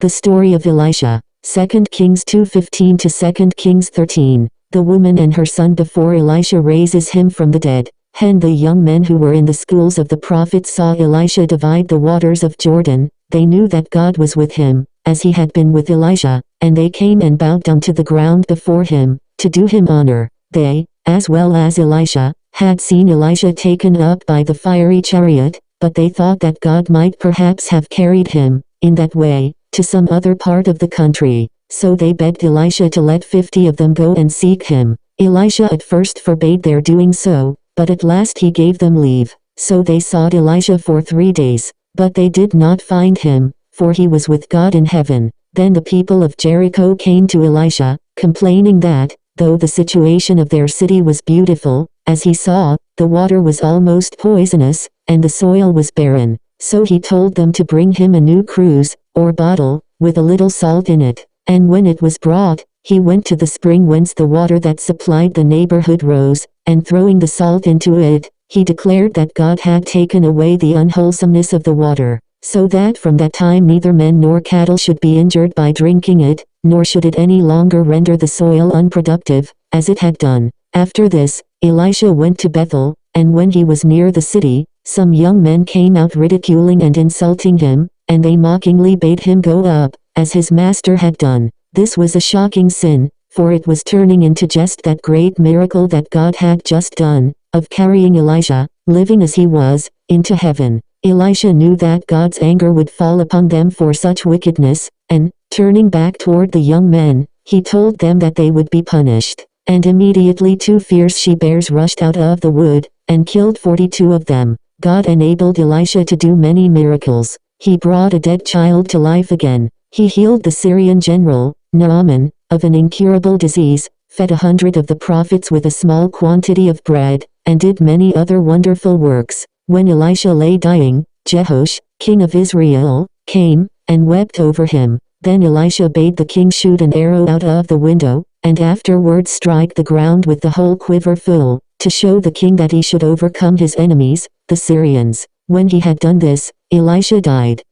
The story of Elisha, 2 Kings 2:15 to 2 Kings 13. The woman and her son before Elisha raises him from the dead. And the young men who were in the schools of the prophets saw Elisha divide the waters of Jordan. They knew that God was with him, as he had been with Elisha, and they came and bowed down to the ground before him, to do him honor. They, as well as Elisha, had seen Elisha taken up by the fiery chariot, but they thought that God might perhaps have carried him, in that way, to some other part of the country. So they begged Elisha to let 50 of them go and seek him. Elisha at first forbade their doing so, but at last he gave them leave. So they sought Elisha for 3 days, but they did not find him, for he was with God in heaven. Then the people of Jericho came to Elisha, complaining that, though the situation of their city was beautiful, as he saw, the water was almost poisonous, and the soil was barren. So he told them to bring him a new cruse, or bottle, with a little salt in it. And when it was brought, he went to the spring whence the water that supplied the neighborhood rose, and throwing the salt into it, he declared that God had taken away the unwholesomeness of the water, so that from that time neither men nor cattle should be injured by drinking it, nor should it any longer render the soil unproductive, as it had done. After this, Elisha went to Bethel, and when he was near the city, some young men came out ridiculing and insulting him, and they mockingly bade him go up, as his master had done. This was a shocking sin, for it was turning into jest that great miracle that God had just done, of carrying Elisha, living as he was, into heaven. Elisha knew that God's anger would fall upon them for such wickedness, and, turning back toward the young men, he told them that they would be punished. And immediately 2 fierce she-bears rushed out of the wood, and killed 42 of them. God enabled Elisha to do many miracles. He brought a dead child to life again. He healed the Syrian general, Naaman, of an incurable disease, fed 100 of the prophets with a small quantity of bread, and did many other wonderful works. When Elisha lay dying, Jehoash, king of Israel, came, and wept over him. Then Elisha bade the king shoot an arrow out of the window, and afterward strike the ground with the whole quiver full, to show the king that he should overcome his enemies, the Syrians. When he had done this, Elisha died.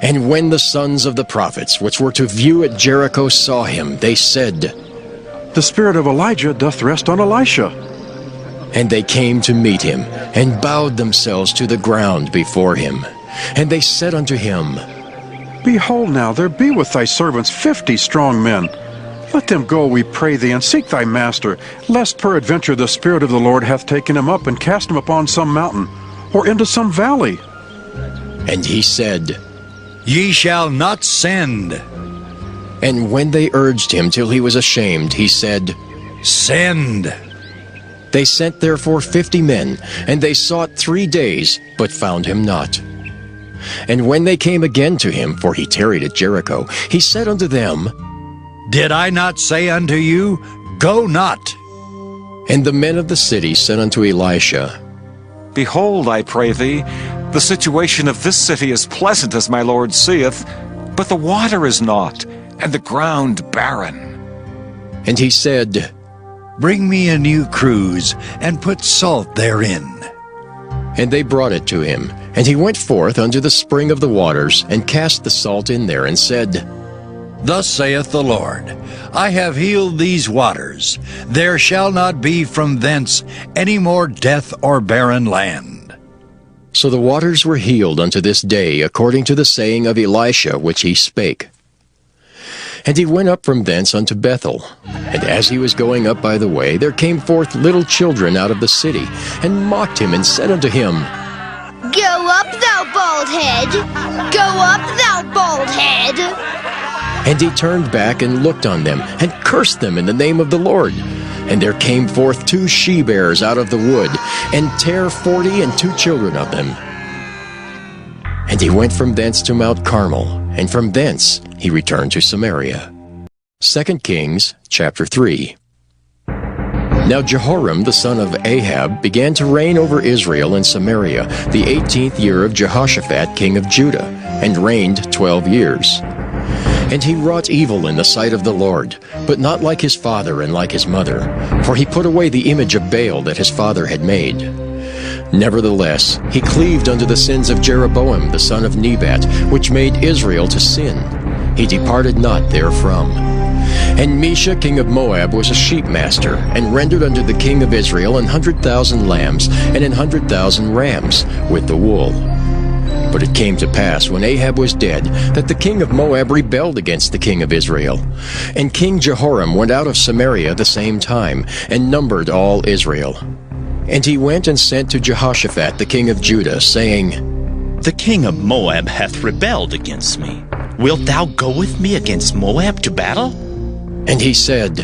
And when the sons of the prophets which were to view at Jericho saw him, they said, The spirit of Elijah doth rest on Elisha. And they came to meet him, and bowed themselves to the ground before him. And they said unto him, Behold now, there be with thy servants 50 strong men. Let them go, we pray thee, and seek thy master, lest peradventure the Spirit of the Lord hath taken him up and cast him upon some mountain, or into some valley. And he said, Ye shall not send. And when they urged him till he was ashamed, he said, Send. They sent therefore 50 men, and they sought 3 days, but found him not. And when they came again to him, for he tarried at Jericho, he said unto them, Did I not say unto you, Go not? And the men of the city said unto Elisha, Behold, I pray thee, the situation of this city is pleasant as my Lord seeth, but the water is not, and the ground barren. And he said, Bring me a new cruse, and put salt therein. And they brought it to him. And he went forth unto the spring of the waters, and cast the salt in there, and said, Thus saith the Lord, I have healed these waters. There shall not be from thence any more death or barren land. So the waters were healed unto this day, according to the saying of Elisha which he spake. And he went up from thence unto Bethel. And as he was going up by the way, there came forth little children out of the city, and mocked him, and said unto him, Go up, thou bald head! Go up, thou bald head! And he turned back and looked on them, and cursed them in the name of the Lord. And there came forth 2 she-bears out of the wood, and tare 40 and 2 children of them. And he went from thence to Mount Carmel, and from thence he returned to Samaria. 2 Kings chapter 3. Now Jehoram the son of Ahab began to reign over Israel in Samaria the 18th year of Jehoshaphat king of Judah, and reigned 12 years. And he wrought evil in the sight of the Lord, but not like his father and like his mother, for he put away the image of Baal that his father had made. Nevertheless, he cleaved unto the sins of Jeroboam the son of Nebat, which made Israel to sin. He departed not therefrom. And Mesha king of Moab was a sheep master, and rendered unto the king of Israel 100,000 lambs and 100,000 rams with the wool. But it came to pass, when Ahab was dead, that the king of Moab rebelled against the king of Israel. And King Jehoram went out of Samaria the same time, and numbered all Israel. And he went and sent to Jehoshaphat the king of Judah, saying, The king of Moab hath rebelled against me. Wilt thou go with me against Moab to battle? And he said,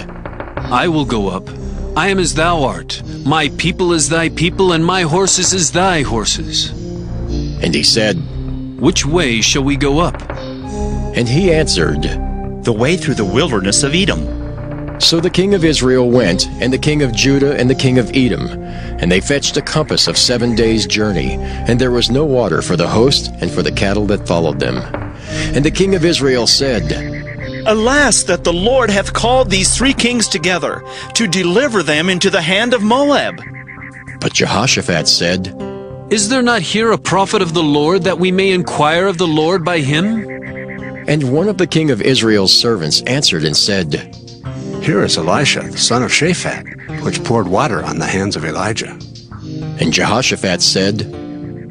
I will go up. I am as thou art. My people is thy people, and my horses is thy horses. And he said, Which way shall we go up? And he answered, The way through the wilderness of Edom. So the king of Israel went, and the king of Judah and the king of Edom, and they fetched a compass of 7 days' journey, and there was no water for the host and for the cattle that followed them. And the king of Israel said, Alas, that the Lord hath called these 3 kings together, to deliver them into the hand of Moab. But Jehoshaphat said, Is there not here a prophet of the Lord, that we may inquire of the Lord by him? And one of the king of Israel's servants answered and said, Here is Elisha, the son of Shaphat, which poured water on the hands of Elijah. And Jehoshaphat said,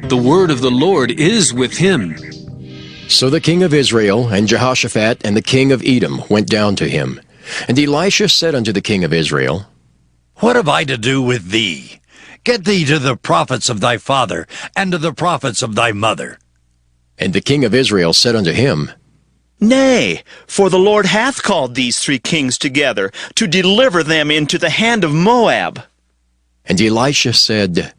The word of the Lord is with him. So the king of Israel and Jehoshaphat and the king of Edom went down to him. And Elisha said unto the king of Israel, What have I to do with thee? Get thee to the prophets of thy father, and to the prophets of thy mother. And the king of Israel said unto him, Nay, for the Lord hath called these 3 kings together, to deliver them into the hand of Moab. And Elisha said,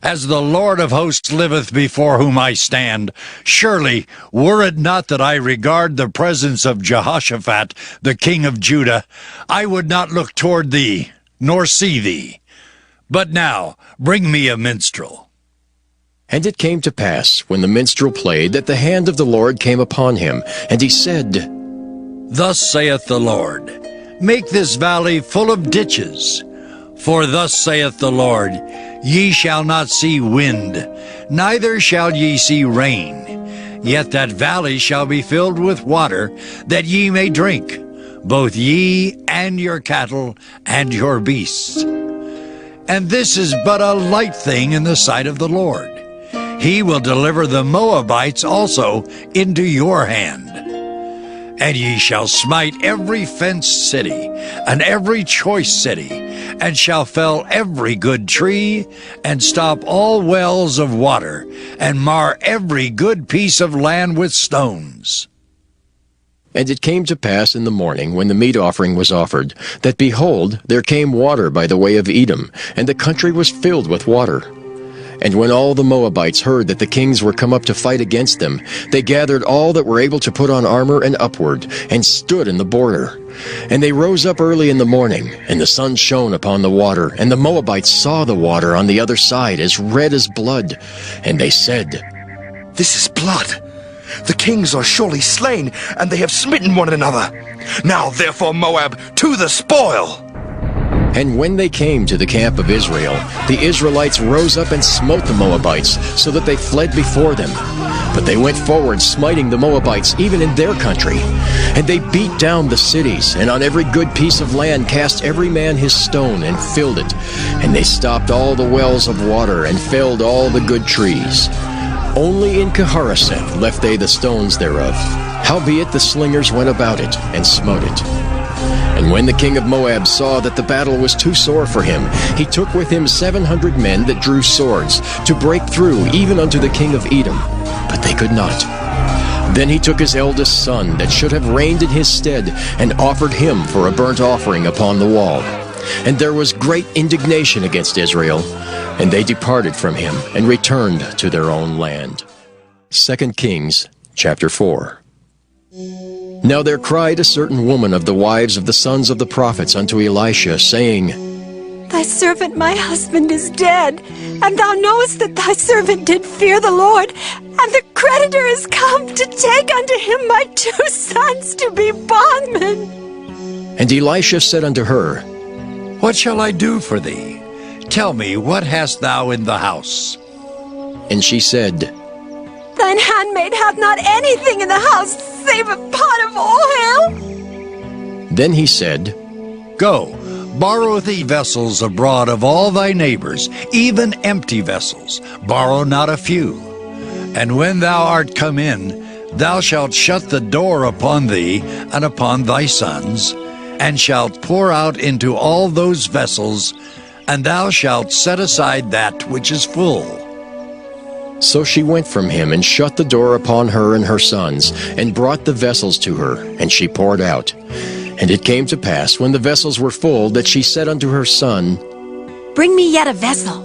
As the Lord of hosts liveth before whom I stand, surely, were it not that I regard the presence of Jehoshaphat, the king of Judah, I would not look toward thee, nor see thee. But now, bring me a minstrel. And it came to pass, when the minstrel played, that the hand of the Lord came upon him, and he said, Thus saith the Lord, Make this valley full of ditches. For thus saith the Lord, Ye shall not see wind, neither shall ye see rain. Yet that valley shall be filled with water, that ye may drink, both ye and your cattle and your beasts. And this is but a light thing in the sight of the Lord. He will deliver the Moabites also into your hand. And ye shall smite every fenced city, and every choice city, and shall fell every good tree, and stop all wells of water, and mar every good piece of land with stones. And it came to pass in the morning, when the meat offering was offered, that, behold, there came water by the way of Edom, and the country was filled with water. And when all the Moabites heard that the kings were come up to fight against them, they gathered all that were able to put on armor and upward, and stood in the border. And they rose up early in the morning, and the sun shone upon the water, and the Moabites saw the water on the other side as red as blood. And they said, This is blood. The kings are surely slain, and they have smitten one another. Now therefore, Moab, to the spoil! And when they came to the camp of Israel, the Israelites rose up and smote the Moabites, so that they fled before them. But they went forward, smiting the Moabites even in their country. And they beat down the cities, and on every good piece of land cast every man his stone, and filled it. And they stopped all the wells of water, and felled all the good trees. Only in Keharaseth left they the stones thereof. Howbeit the slingers went about it, and smote it. And when the king of Moab saw that the battle was too sore for him, he took with him 700 men that drew swords, to break through even unto the king of Edom. But they could not. Then he took his eldest son, that should have reigned in his stead, and offered him for a burnt offering upon the wall. And there was great indignation against Israel, and they departed from him, and returned to their own land. 2 Kings chapter 4. Now there cried a certain woman of the wives of the sons of the prophets unto Elisha, saying, Thy servant my husband is dead, and thou knowest that thy servant did fear the Lord, and the creditor is come to take unto him my 2 sons to be bondmen. And Elisha said unto her, What shall I do for thee? Tell me, what hast thou in the house? And she said, Thine handmaid hath not anything in the house save a pot of oil. Then he said, Go, borrow thee vessels abroad of all thy neighbors, even empty vessels. Borrow not a few. And when thou art come in, thou shalt shut the door upon thee and upon thy sons, and shalt pour out into all those vessels, and thou shalt set aside that which is full. So she went from him and shut the door upon her and her sons, and brought the vessels to her, and she poured out. And it came to pass, when the vessels were full, that she said unto her son, Bring me yet a vessel.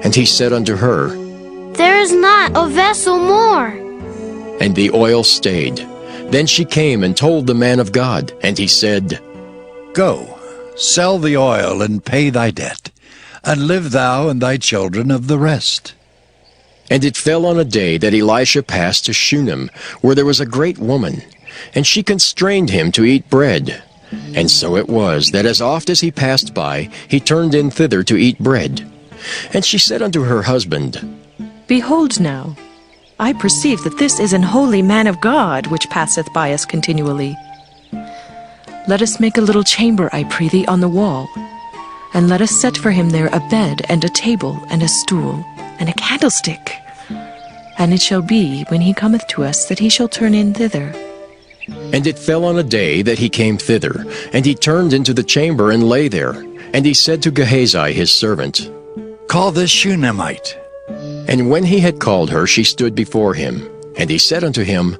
And he said unto her, There is not a vessel more. And the oil stayed. Then she came and told the man of God, and he said, Go, sell the oil and pay thy debt, and live thou and thy children of the rest. And it fell on a day that Elisha passed to Shunem, where there was a great woman, and she constrained him to eat bread. And so it was, that as oft as he passed by, he turned in thither to eat bread. And she said unto her husband, Behold now, I perceive that this is an holy man of God, which passeth by us continually. Let us make a little chamber, I pray thee, on the wall, and let us set for him there a bed, and a table, and a stool, and a candlestick. And it shall be, when he cometh to us, that he shall turn in thither. And it fell on a day that he came thither, and he turned into the chamber and lay there. And he said to Gehazi his servant, Call this Shunammite. And when he had called her, she stood before him. And he said unto him,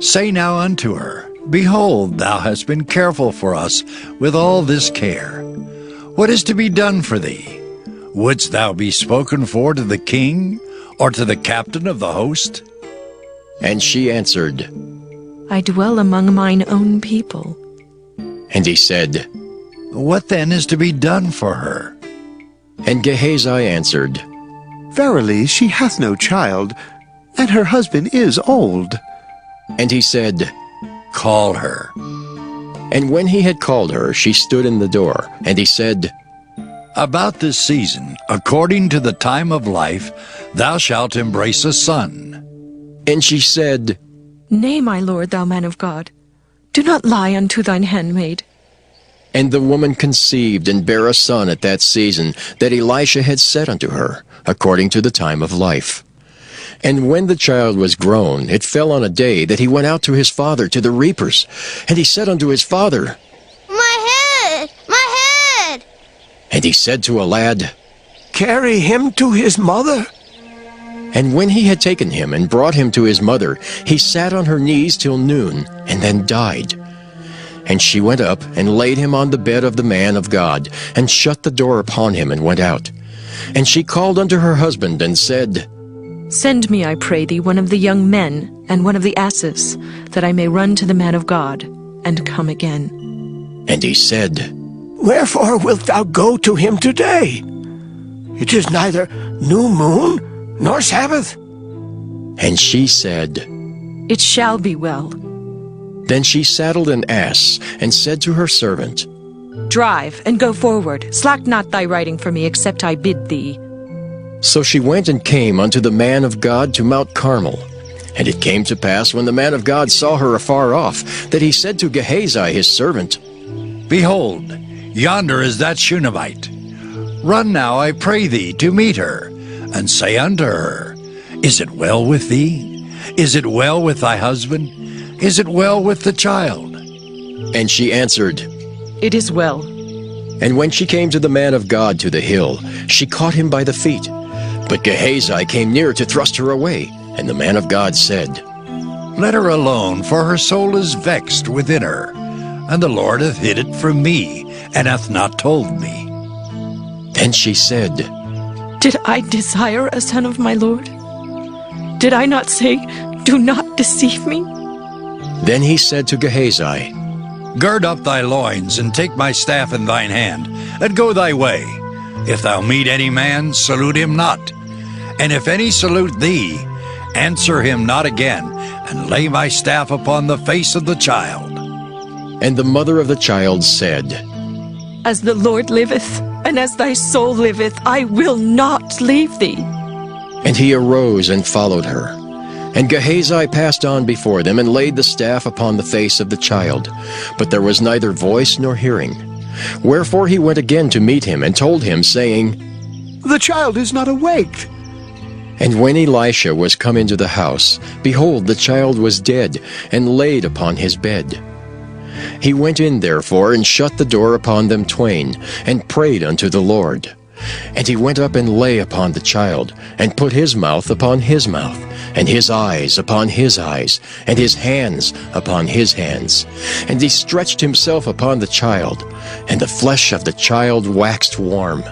Say now unto her, Behold, thou hast been careful for us with all this care. What is to be done for thee? Wouldst thou be spoken for to the king, or to the captain of the host? And she answered, I dwell among mine own people. And he said, What then is to be done for her? And Gehazi answered, Verily she hath no child, and her husband is old. And he said, Call her. And when he had called her, she stood in the door. And he said, About this season, according to the time of life, thou shalt embrace a son. And she said, Nay, my lord, thou man of God, do not lie unto thine handmaid. And the woman conceived and bare a son at that season that Elisha had said unto her, according to the time of life. And when the child was grown, it fell on a day that he went out to his father to the reapers. And he said unto his father, My head! My head! And he said to a lad, Carry him to his mother. And when he had taken him and brought him to his mother, he sat on her knees till noon, and then died. And she went up and laid him on the bed of the man of God, and shut the door upon him, and went out. And she called unto her husband, and said, Send me, I pray thee, one of the young men, and one of the asses, that I may run to the man of God, and come again. And he said, Wherefore wilt thou go to him today? It is neither new moon nor Sabbath. And she said, It shall be well. Then she saddled an ass, and said to her servant, Drive, and go forward. Slack not thy riding for me, except I bid thee. So she went and came unto the man of God to Mount Carmel. And it came to pass, when the man of God saw her afar off, that he said to Gehazi his servant, Behold, yonder is that Shunammite. Run now, I pray thee, to meet her, and say unto her, Is it well with thee? Is it well with thy husband? Is it well with the child? And she answered, It is well. And when she came to the man of God to the hill, she caught him by the feet. But Gehazi came near to thrust her away. And the man of God said, Let her alone, for her soul is vexed within her. And the Lord hath hid it from me, and hath not told me. Then she said, Did I desire a son of my Lord? Did I not say, Do not deceive me? Then he said to Gehazi, Gird up thy loins, and take my staff in thine hand, and go thy way. If thou meet any man, salute him not. And if any salute thee, answer him not again, and lay my staff upon the face of the child. And the mother of the child said, As the Lord liveth, and as thy soul liveth, I will not leave thee. And he arose and followed her. And Gehazi passed on before them and laid the staff upon the face of the child. But there was neither voice nor hearing. Wherefore he went again to meet him and told him, saying, The child is not awake. And when Elisha was come into the house, behold, the child was dead, and laid upon his bed. He went in therefore, and shut the door upon them twain, and prayed unto the Lord. And he went up and lay upon the child, and put his mouth upon his mouth, and his eyes upon his eyes, and his hands upon his hands. And he stretched himself upon the child, and the flesh of the child waxed warm.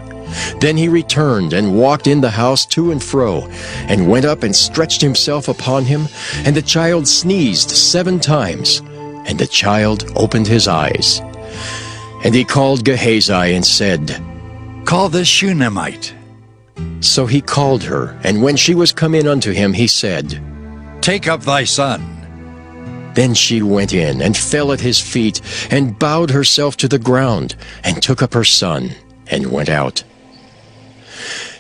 Then he returned and walked in the house to and fro, and went up and stretched himself upon him, and the child sneezed 7 times, and the child opened his eyes. And he called Gehazi and said, Call this Shunammite. So he called her, and when she was come in unto him, he said, Take up thy son. Then she went in, and fell at his feet, and bowed herself to the ground, and took up her son, and went out.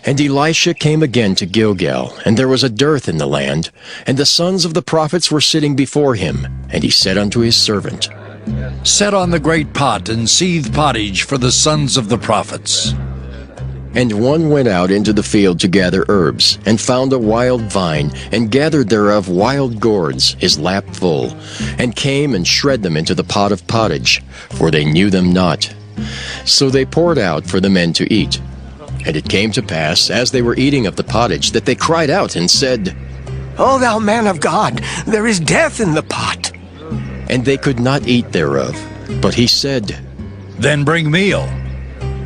And Elisha came again to Gilgal, and there was a dearth in the land, and the sons of the prophets were sitting before him. And he said unto his servant, Set on the great pot, and seethe pottage for the sons of the prophets. And one went out into the field to gather herbs, and found a wild vine, and gathered thereof wild gourds, his lap full, and came and shred them into the pot of pottage, for they knew them not. So they poured out for the men to eat. And it came to pass, as they were eating of the pottage, that they cried out and said, O thou man of God, there is death in the pot. And they could not eat thereof. But he said, Then bring meal.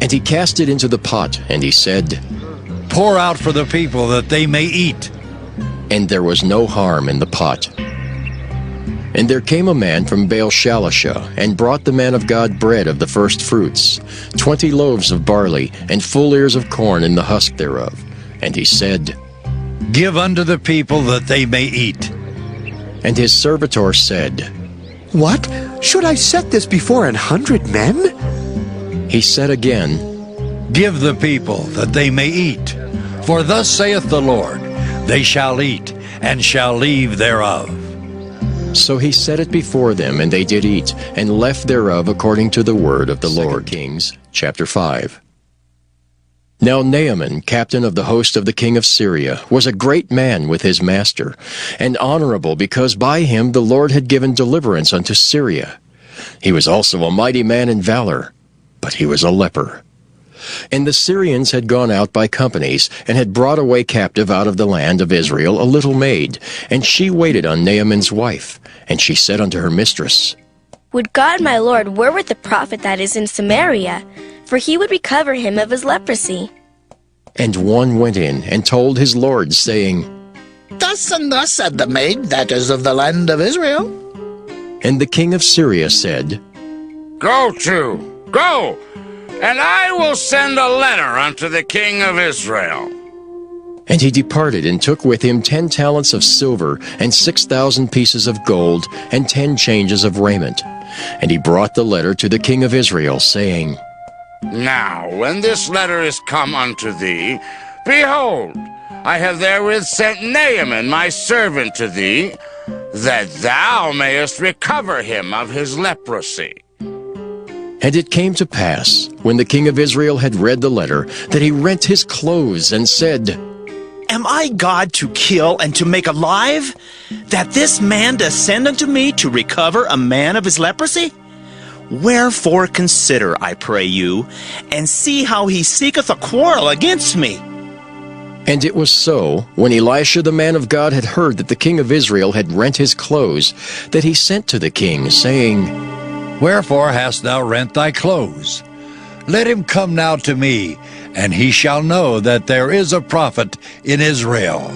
And he cast it into the pot, and he said, Pour out for the people that they may eat. And there was no harm in the pot. And there came a man from Baal-Shalisha, and brought the man of God bread of the first fruits, 20 loaves of barley, and full ears of corn in the husk thereof. And he said, Give unto the people that they may eat. And his servitor said, What? Should I set this before 100 men? He said again, Give the people that they may eat. For thus saith the Lord, They shall eat, and shall leave thereof. So he set it before them, and they did eat, and left thereof according to the word of the Lord. Kings, chapter 5. Now Naaman, captain of the host of the king of Syria, was a great man with his master, and honorable, because by him the Lord had given deliverance unto Syria. He was also a mighty man in valor, but he was a leper. And the Syrians had gone out by companies, and had brought away captive out of the land of Israel a little maid, and she waited on Naaman's wife. And she said unto her mistress, Would God my Lord were with the prophet that is in Samaria, for he would recover him of his leprosy. And one went in, and told his lord, saying, Thus and thus said the maid that is of the land of Israel. And the king of Syria said, Go, and I will send a letter unto the king of Israel. And he departed, and took with him 10 talents of silver, and 6,000 pieces of gold, and 10 changes of raiment. And he brought the letter to the king of Israel, saying, Now, when this letter is come unto thee, behold, I have therewith sent Naaman my servant to thee, that thou mayest recover him of his leprosy. And it came to pass, when the king of Israel had read the letter, that he rent his clothes, and said, Am I God to kill and to make alive, that this man descend unto me to recover a man of his leprosy? Wherefore consider, I pray you, and see how he seeketh a quarrel against me. And it was so, when Elisha the man of God had heard that the king of Israel had rent his clothes, that he sent to the king, saying, Wherefore hast thou rent thy clothes? Let him come now to me, and he shall know that there is a prophet in Israel.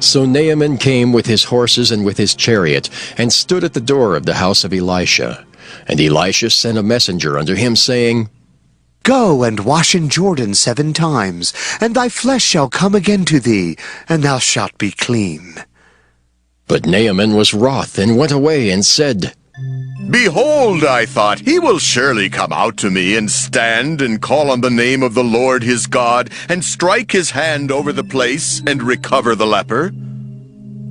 So Naaman came with his horses and with his chariot, and stood at the door of the house of Elisha. And Elisha sent a messenger unto him, saying, Go and wash in Jordan 7 times, and thy flesh shall come again to thee, and thou shalt be clean. But Naaman was wroth, and went away, and said, Behold, I thought, he will surely come out to me and stand and call on the name of the Lord his God and strike his hand over the place and recover the leper.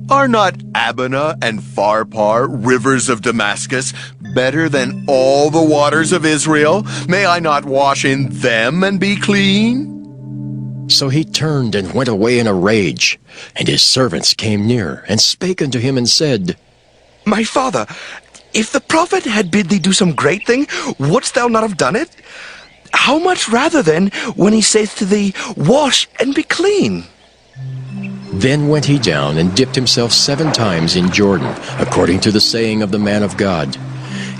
Are not Abana and Pharpar, rivers of Damascus, better than all the waters of Israel? May I not wash in them and be clean? So he turned and went away in a rage. And his servants came near, and spake unto him, and said, My father, if the prophet had bid thee do some great thing, wouldst thou not have done it? How much rather then, when he saith to thee, Wash and be clean? Then went he down and dipped himself 7 times in Jordan, according to the saying of the man of God.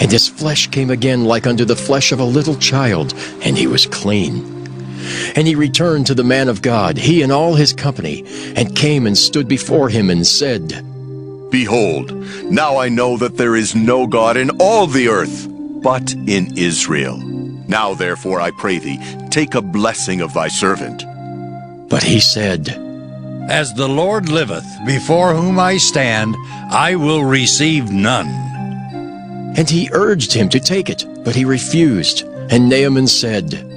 And his flesh came again like unto the flesh of a little child, and he was clean. And he returned to the man of God, he and all his company, and came and stood before him, and said, Behold, now I know that there is no God in all the earth, but in Israel. Now therefore, I pray thee, take a blessing of thy servant. But he said, As the Lord liveth, before whom I stand, I will receive none. And he urged him to take it, but he refused. And Naaman said,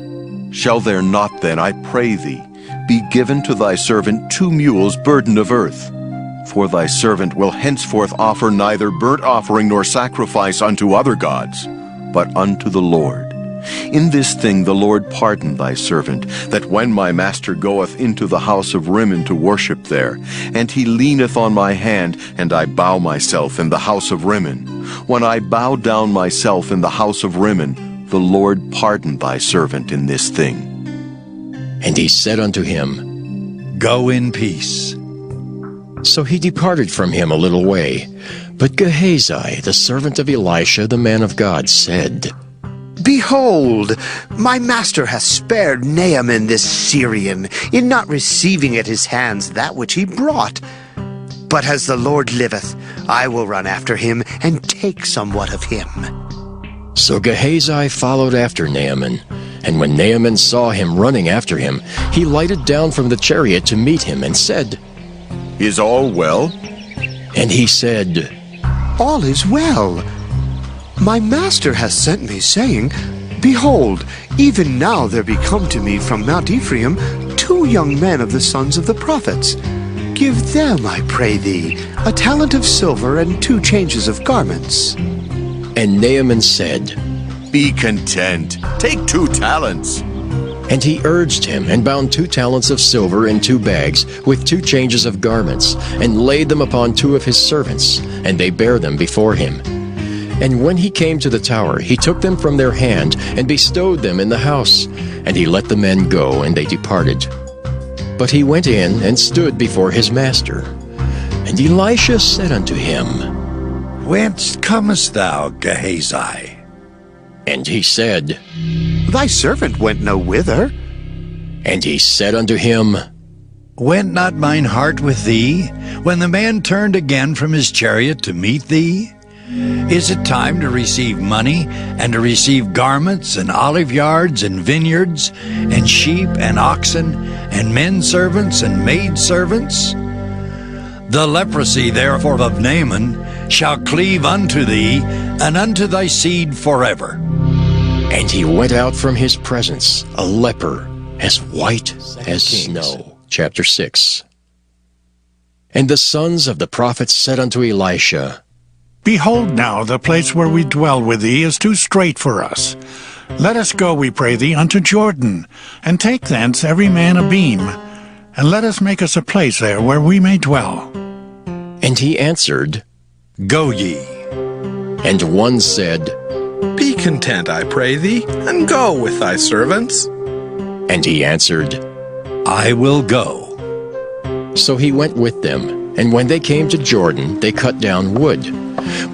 Shall there not then, I pray thee, be given to thy servant 2 mules burden of earth? For thy servant will henceforth offer neither burnt offering nor sacrifice unto other gods, but unto the Lord. In this thing the Lord pardon thy servant, that when my master goeth into the house of Rimmon to worship there, and he leaneth on my hand, and I bow myself in the house of Rimmon, when I bow down myself in the house of Rimmon, the Lord pardon thy servant in this thing. And he said unto him, Go in peace. So he departed from him a little way. But Gehazi, the servant of Elisha, the man of God, said, Behold, my master hath spared Naaman this Syrian, in not receiving at his hands that which he brought. But as the Lord liveth, I will run after him, and take somewhat of him. So Gehazi followed after Naaman. And when Naaman saw him running after him, he lighted down from the chariot to meet him, and said, Is all well? And he said, All is well. My master hath sent me, saying, Behold, even now there be come to me from Mount Ephraim 2 young men of the sons of the prophets. Give them, I pray thee, a talent of silver and 2 changes of garments. And Naaman said, Be content, take 2 talents. And he urged him, and bound 2 talents of silver in 2 bags, with 2 changes of garments, and laid them upon 2 of his servants, and they bare them before him. And when he came to the tower, he took them from their hand, and bestowed them in the house. And he let the men go, and they departed. But he went in, and stood before his master. And Elisha said unto him, Whence comest thou, Gehazi? And he said, Thy servant went no whither. And he said unto him, Went not mine heart with thee, when the man turned again from his chariot to meet thee? Is it time to receive money, and to receive garments, and olive yards, and vineyards, and sheep, and oxen, and men servants, and maid servants? The leprosy therefore of Naaman shall cleave unto thee, and unto thy seed forever. And he went out from his presence, a leper, as white as snow. Chapter 6. And the sons of the prophets said unto Elisha, Behold now, the place where we dwell with thee is too strait for us. Let us go, we pray thee, unto Jordan, and take thence every man a beam, and let us make us a place there where we may dwell. And he answered, Go ye. And one said, Be content, I pray thee, and go with thy servants. And he answered, I will go. So he went with them, and when they came to Jordan, they cut down wood.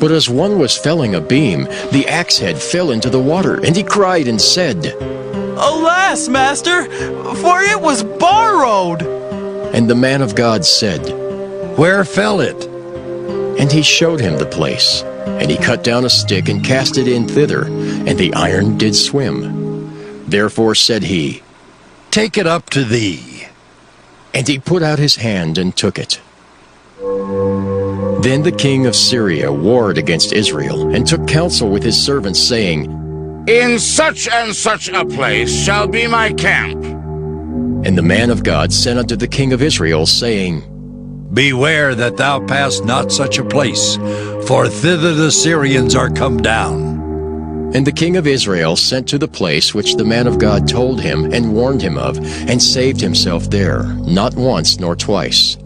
But as one was felling a beam, the axe head fell into the water, and he cried and said, Alas, master, for it was borrowed. And the man of God said, Where fell it? And he showed him the place. And he cut down a stick and cast it in thither, and the iron did swim. Therefore said he, Take it up to thee. And he put out his hand and took it. Then the king of Syria warred against Israel, and took counsel with his servants, saying, In such and such a place shall be my camp. And the man of God sent unto the king of Israel, saying, Beware that thou pass not such a place, for thither the Syrians are come down. And the king of Israel sent to the place which the man of God told him and warned him of, and saved himself there, not once nor twice.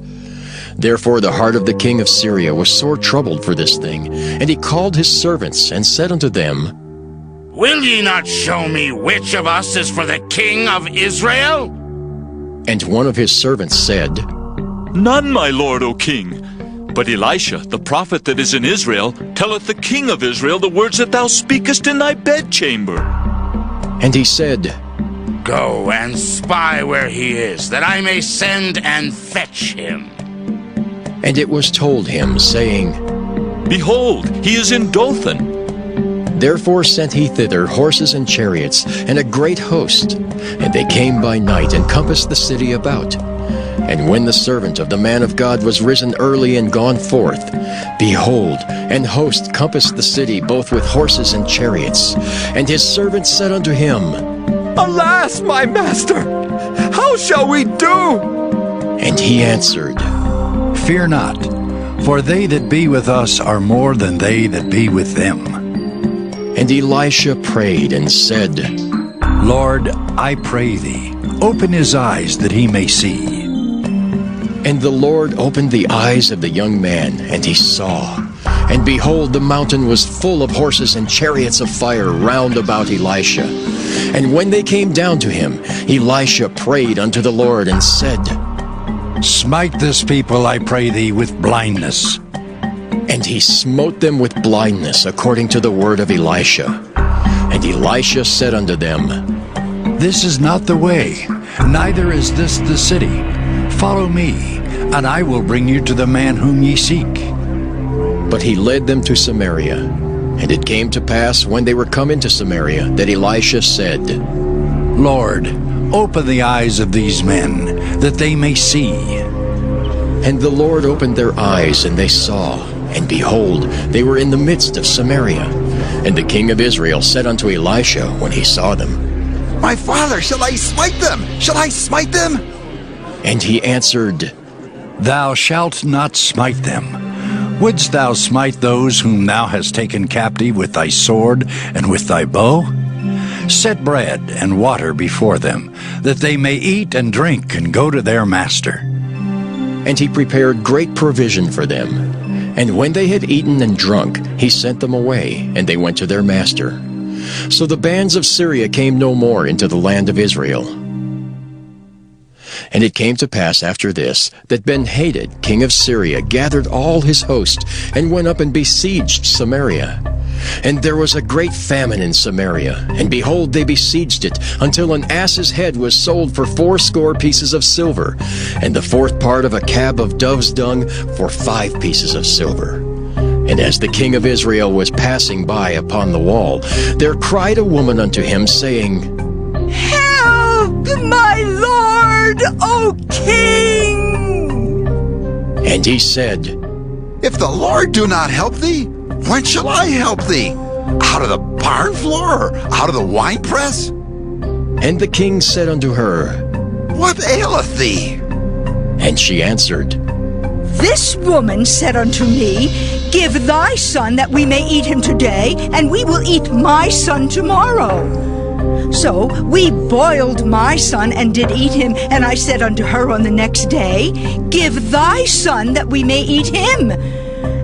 Therefore the heart of the king of Syria was sore troubled for this thing, and he called his servants, and said unto them, Will ye not show me which of us is for the king of Israel? And one of his servants said, None, my lord, O king. But Elisha, the prophet that is in Israel, telleth the king of Israel the words that thou speakest in thy bedchamber. And he said, Go and spy where he is, that I may send and fetch him. And it was told him, saying, Behold, he is in Dothan. Therefore sent he thither horses and chariots, and a great host. And they came by night, and compassed the city about. And when the servant of the man of God was risen early and gone forth, behold, an host compassed the city both with horses and chariots. And his servant said unto him, Alas, my master, how shall we do? And he answered, Fear not, for they that be with us are more than they that be with them. And Elisha prayed and said, Lord, I pray thee, open his eyes that he may see. And the Lord opened the eyes of the young man, and he saw. And behold, the mountain was full of horses and chariots of fire round about Elisha. And when they came down to him, Elisha prayed unto the Lord, and said, Smite this people, I pray thee, with blindness. And he smote them with blindness, according to the word of Elisha. And Elisha said unto them, This is not the way, neither is this the city. Follow me, and I will bring you to the man whom ye seek. But he led them to Samaria. And it came to pass, when they were come into Samaria, that Elisha said, Lord, open the eyes of these men, that they may see. And the Lord opened their eyes, and they saw. And behold, they were in the midst of Samaria. And the king of Israel said unto Elisha, when he saw them, My father, shall I smite them? Shall I smite them? And he answered, Thou shalt not smite them. Wouldst thou smite those whom thou hast taken captive with thy sword and with thy bow? Set bread and water before them, that they may eat and drink and go to their master. And he prepared great provision for them. And when they had eaten and drunk, he sent them away, and they went to their master. So the bands of Syria came no more into the land of Israel. And it came to pass after this, that Ben-Hadad, king of Syria, gathered all his host, and went up and besieged Samaria. And there was a great famine in Samaria, and behold, they besieged it, until an ass's head was sold for 80 pieces of silver, and the 4th part of a cab of dove's dung for 5 pieces of silver. And as the king of Israel was passing by upon the wall, there cried a woman unto him, saying, Help, my lord, O king! And he said, If the Lord do not help thee, when shall I help thee? Out of the barn floor, or out of the winepress? And the king said unto her, What aileth thee? And she answered, This woman said unto me, Give thy son that we may eat him today, and we will eat my son tomorrow. So we boiled my son and did eat him, and I said unto her on the next day, Give thy son that we may eat him.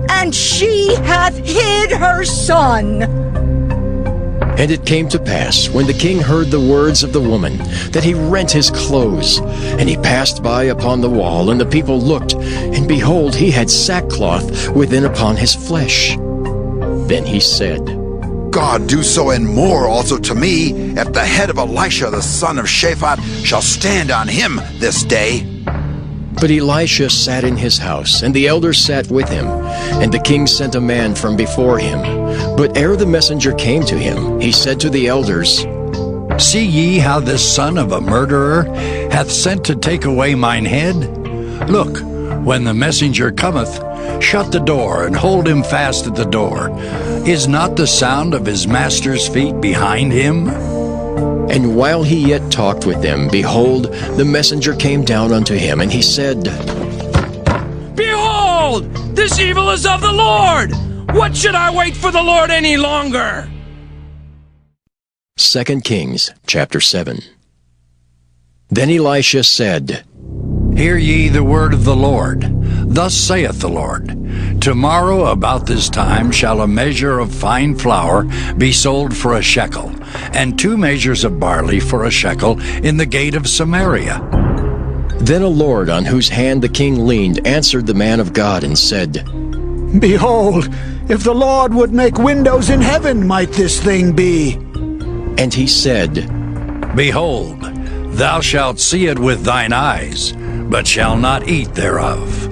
And she hath hid her son. And it came to pass, when the king heard the words of the woman, that he rent his clothes. And he passed by upon the wall, and the people looked, and behold, he had sackcloth within upon his flesh. Then he said, God do so and more also to me, if the head of Elisha the son of Shaphat shall stand on him this day. But Elisha sat in his house, and the elders sat with him. And the king sent a man from before him. But ere the messenger came to him, he said to the elders, See ye how this son of a murderer hath sent to take away mine head? Look, When the messenger cometh, shut the door, and hold him fast at the door. Is not the sound of his master's feet behind him? And while he yet talked with them, behold, the messenger came down unto him, and he said, Behold, this evil is of the Lord! What should I wait for the Lord any longer? 2 Kings chapter 7. Then Elisha said, Hear ye the word of the Lord. Thus saith the Lord, Tomorrow about this time shall a measure of fine flour be sold for a shekel, and 2 measures of barley for a shekel in the gate of Samaria. Then a lord on whose hand the king leaned answered the man of God and said, Behold, if the Lord would make windows in heaven, might this thing be? And he said, Behold, thou shalt see it with thine eyes, but shall not eat thereof.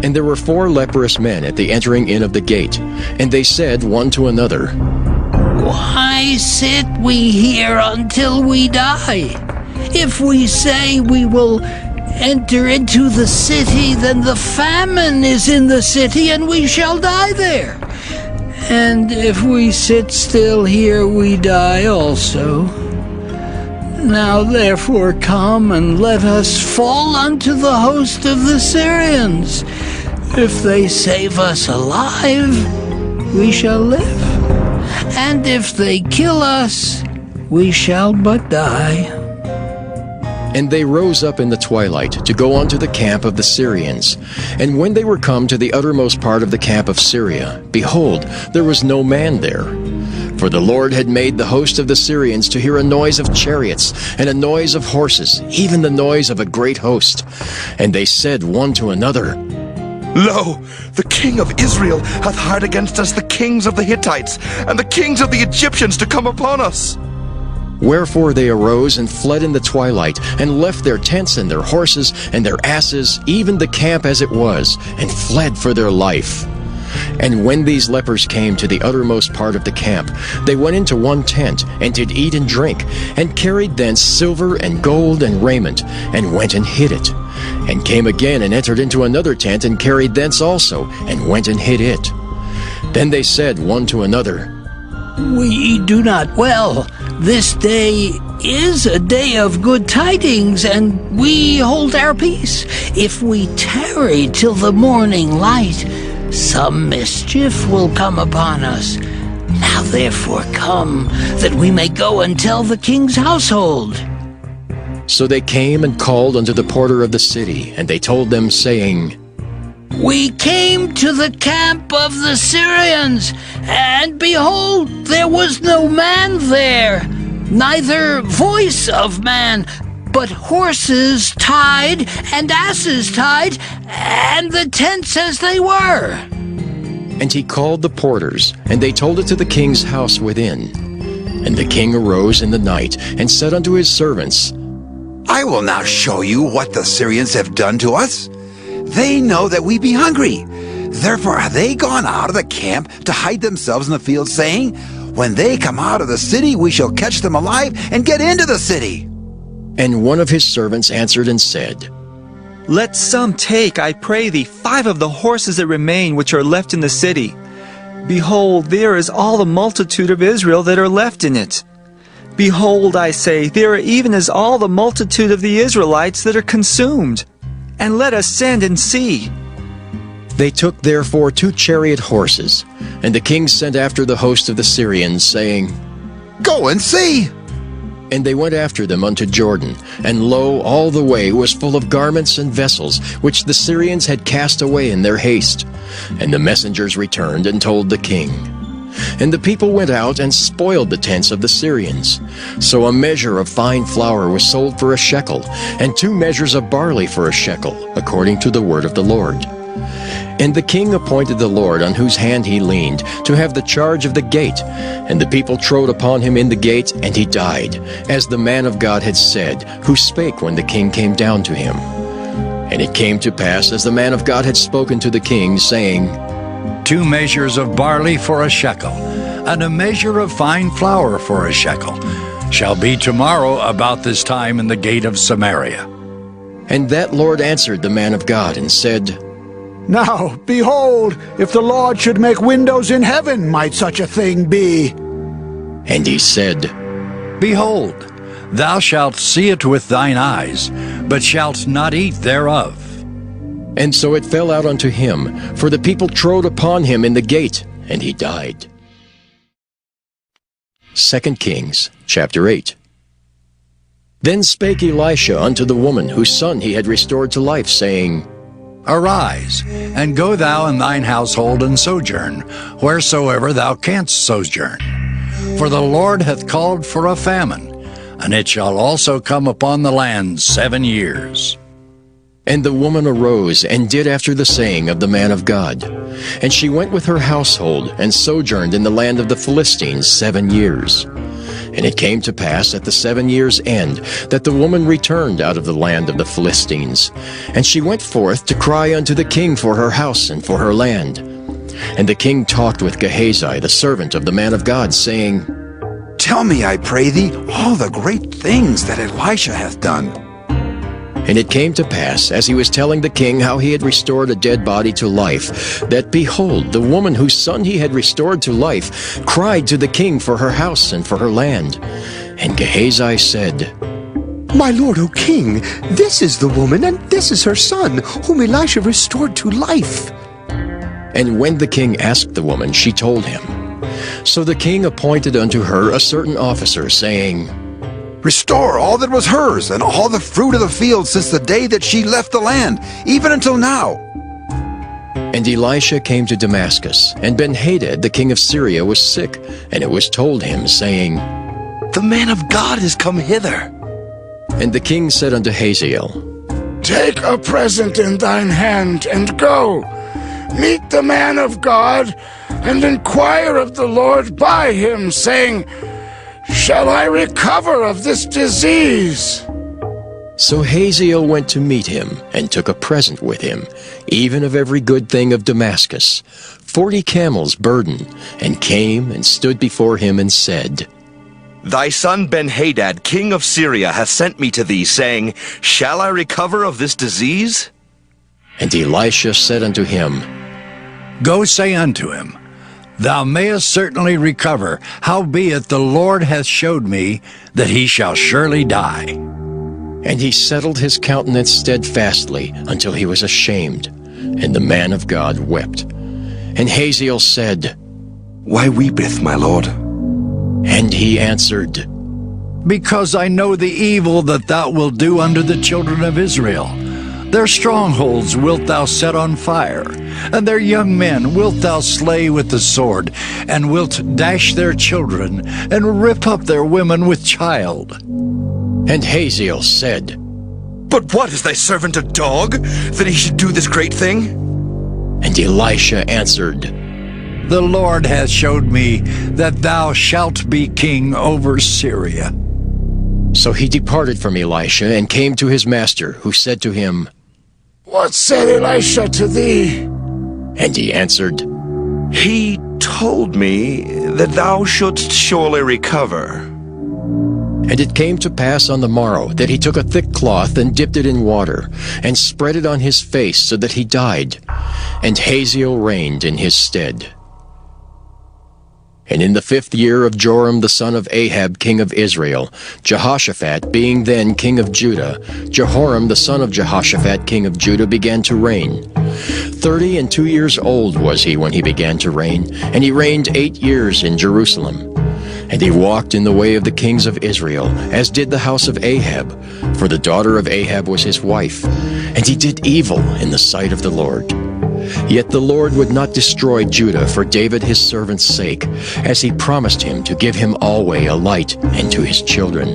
And there were 4 leprous men at the entering in of the gate, and they said one to another, Why sit we here until we die? If we say we will enter into the city, then the famine is in the city, and we shall die there. And if we sit still here, we die also. Now therefore come, and let us fall unto the host of the Syrians. If they save us alive, we shall live. And if they kill us, we shall but die. And they rose up in the twilight to go unto the camp of the Syrians. And when they were come to the uttermost part of the camp of Syria, behold, there was no man there. For the Lord had made the host of the Syrians to hear a noise of chariots, and a noise of horses, even the noise of a great host. And they said one to another, Lo, the king of Israel hath hired against us the kings of the Hittites, and the kings of the Egyptians to come upon us. Wherefore they arose and fled in the twilight, and left their tents and their horses and their asses, even the camp as it was, and fled for their life. And when these lepers came to the uttermost part of the camp, they went into one tent, and did eat and drink, and carried thence silver and gold and raiment, and went and hid it. And came again and entered into another tent, and carried thence also, and went and hid it. Then they said one to another, We do not well. This day is a day of good tidings, and we hold our peace. If we tarry till the morning light, some mischief will come upon us. Now therefore come, that we may go and tell the king's household. So they came and called unto the porter of the city, and they told them, saying, We came to the camp of the Syrians, and behold, there was no man there, neither voice of man, but horses tied and asses tied, and the tents as they were. And he called the porters, and they told it to the king's house within. And the king arose in the night, and said unto his servants, I will now show you what the Syrians have done to us. They know that we be hungry. Therefore are they gone out of the camp to hide themselves in the field, saying, When they come out of the city, we shall catch them alive and get into the city. And one of his servants answered and said, Let some take, I pray thee, 5 of the horses that remain which are left in the city. Behold, there is all the multitude of Israel that are left in it. Behold, I say, there are even as all the multitude of the Israelites that are consumed. And let us send and see. They took therefore 2 chariot horses, and the king sent after the host of the Syrians, saying, Go and see. And they went after them unto Jordan, and lo, all the way was full of garments and vessels, which the Syrians had cast away in their haste. And the messengers returned and told the king. And the people went out and spoiled the tents of the Syrians. So a measure of fine flour was sold for a shekel, and 2 measures of barley for a shekel, according to the word of the Lord. And the king appointed the Lord on whose hand he leaned to have the charge of the gate. And the people trode upon him in the gate, and he died, as the man of God had said, who spake when the king came down to him. And it came to pass, as the man of God had spoken to the king, saying, 2 measures of barley for a shekel, and a measure of fine flour for a shekel, shall be tomorrow about this time in the gate of Samaria. And that Lord answered the man of God and said, Now, behold, if the Lord should make windows in heaven, might such a thing be? And he said, Behold, thou shalt see it with thine eyes, but shalt not eat thereof. And so it fell out unto him, for the people trode upon him in the gate, and he died. 2 Kings chapter 8. Then spake Elisha unto the woman whose son he had restored to life, saying, Arise, and go thou and thine household and sojourn, wheresoever thou canst sojourn. For the Lord hath called for a famine, and it shall also come upon the land 7 years. And the woman arose and did after the saying of the man of God. And she went with her household, and sojourned in the land of the Philistines 7 years. And it came to pass at the 7 years' end, that the woman returned out of the land of the Philistines. And she went forth to cry unto the king for her house and for her land. And the king talked with Gehazi, the servant of the man of God, saying, Tell me, I pray thee, all the great things that Elisha hath done. And it came to pass, as he was telling the king how he had restored a dead body to life, that, behold, the woman whose son he had restored to life cried to the king for her house and for her land. And Gehazi said, My lord, O king, this is the woman, and this is her son, whom Elisha restored to life. And when the king asked the woman, she told him. So the king appointed unto her a certain officer, saying, Restore all that was hers, and all the fruit of the field since the day that she left the land, even until now. And Elisha came to Damascus, and Ben-Hadad the king of Syria was sick, and it was told him, saying, The man of God is come hither. And the king said unto Hazael, Take a present in thine hand, and go. Meet the man of God, and inquire of the Lord by him, saying, Shall I recover of this disease? So Hazael went to meet him, and took a present with him, even of every good thing of Damascus, 40 camels burden, and came and stood before him, and said, Thy son Ben-Hadad, king of Syria, hath sent me to thee, saying, Shall I recover of this disease? And Elisha said unto him, Go say unto him, Thou mayest certainly recover, howbeit the Lord hath showed me that he shall surely die. And he settled his countenance steadfastly until he was ashamed, and the man of God wept. And Hazael said, Why weepeth my lord? And he answered, Because I know the evil that thou wilt do unto the children of Israel. Their strongholds wilt thou set on fire, and their young men wilt thou slay with the sword, and wilt dash their children, and rip up their women with child. And Hazael said, But what, is thy servant a dog, that he should do this great thing? And Elisha answered, The Lord hath showed me that thou shalt be king over Syria. So he departed from Elisha, and came to his master, who said to him, What said Elisha to thee? And he answered, He told me that thou shouldst surely recover. And it came to pass on the morrow that he took a thick cloth and dipped it in water, and spread it on his face, so that he died. And Hazael reigned in his stead. And in the 5th year of Joram the son of Ahab king of Israel, Jehoshaphat being then king of Judah, Jehoram the son of Jehoshaphat king of Judah began to reign. 32 years old was he when he began to reign, and he reigned 8 years in Jerusalem. And he walked in the way of the kings of Israel, as did the house of Ahab, for the daughter of Ahab was his wife. And he did evil in the sight of the Lord. Yet the Lord would not destroy Judah for David his servant's sake, as he promised him to give him alway a light, and to his children.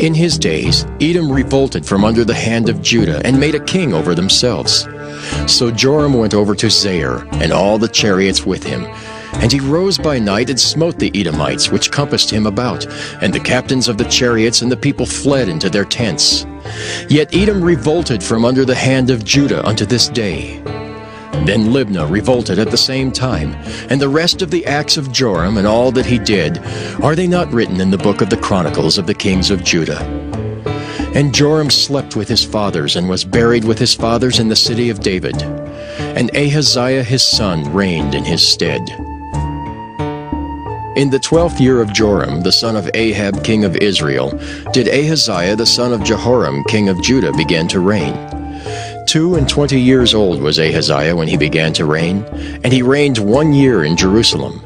In his days Edom revolted from under the hand of Judah, and made a king over themselves. So Joram went over to Zair, and all the chariots with him. And he rose by night, and smote the Edomites which compassed him about, and the captains of the chariots, and the people fled into their tents. Yet Edom revolted from under the hand of Judah unto this day. Then Libnah revolted at the same time, and the rest of the acts of Joram and all that he did, are they not written in the book of the Chronicles of the kings of Judah? And Joram slept with his fathers, and was buried with his fathers in the city of David. And Ahaziah his son reigned in his stead. In the 12th year of Joram, the son of Ahab king of Israel, did Ahaziah the son of Jehoram king of Judah begin to reign. 22 years old was Ahaziah when he began to reign, and he reigned 1 year in Jerusalem.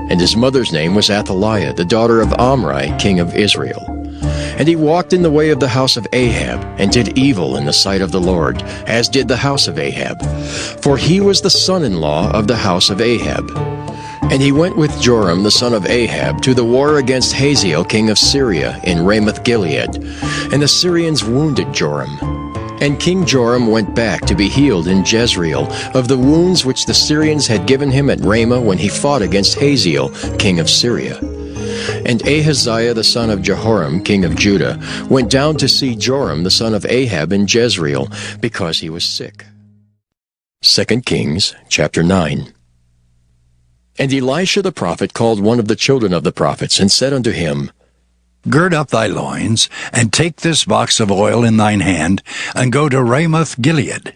And his mother's name was Athaliah, the daughter of Omri king of Israel. And he walked in the way of the house of Ahab, and did evil in the sight of the Lord, as did the house of Ahab. For he was the son-in-law of the house of Ahab. And he went with Joram the son of Ahab to the war against Hazael king of Syria in Ramoth-Gilead. And the Syrians wounded Joram. And King Joram went back to be healed in Jezreel of the wounds which the Syrians had given him at Ramah when he fought against Hazael king of Syria. And Ahaziah the son of Jehoram king of Judah went down to see Joram the son of Ahab in Jezreel, because he was sick. 2 Kings chapter 9. And Elisha the prophet called one of the children of the prophets, and said unto him, Gird up thy loins, and take this box of oil in thine hand, and go to Ramoth-Gilead.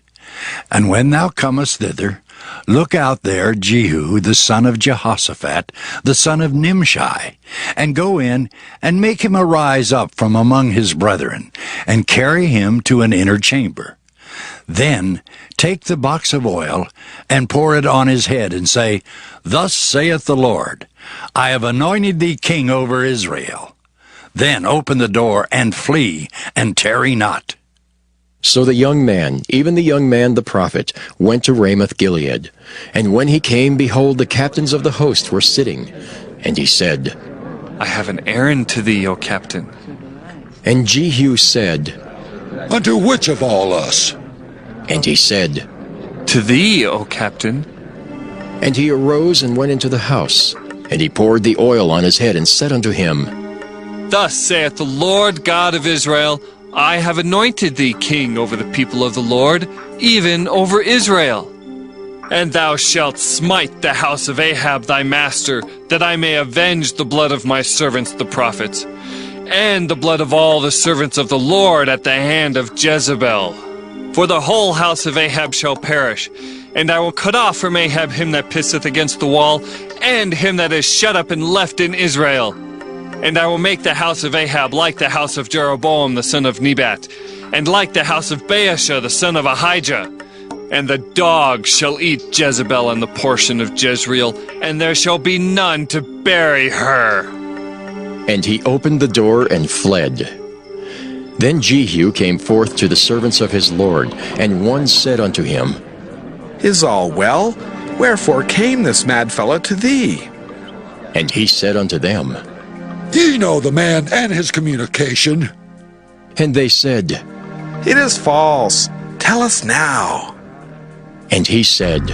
And when thou comest thither, look out there Jehu the son of Jehoshaphat, the son of Nimshi, and go in, and make him arise up from among his brethren, and carry him to an inner chamber. Then take the box of oil, and pour it on his head, and say, Thus saith the Lord, I have anointed thee king over Israel. Then open the door, and flee, and tarry not. So the young man, even the young man the prophet, went to Ramoth-Gilead. And when he came, behold, the captains of the host were sitting. And he said, I have an errand to thee, O captain. And Jehu said, Unto which of all us? And he said, To thee, O captain. And he arose and went into the house. And he poured the oil on his head, and said unto him, Thus saith the Lord God of Israel, I have anointed thee king over the people of the Lord, even over Israel. And thou shalt smite the house of Ahab thy master, that I may avenge the blood of my servants the prophets, and the blood of all the servants of the Lord at the hand of Jezebel. For the whole house of Ahab shall perish, and I will cut off from Ahab him that pisseth against the wall, and him that is shut up and left in Israel. And I will make the house of Ahab like the house of Jeroboam the son of Nebat, and like the house of Baasha the son of Ahijah. And the dogs shall eat Jezebel and the portion of Jezreel, and there shall be none to bury her. And he opened the door and fled. Then Jehu came forth to the servants of his Lord, and one said unto him, Is all well? Wherefore came this mad fellow to thee? And he said unto them, Ye know the man and his communication. And they said, It is false. Tell us now. And he said,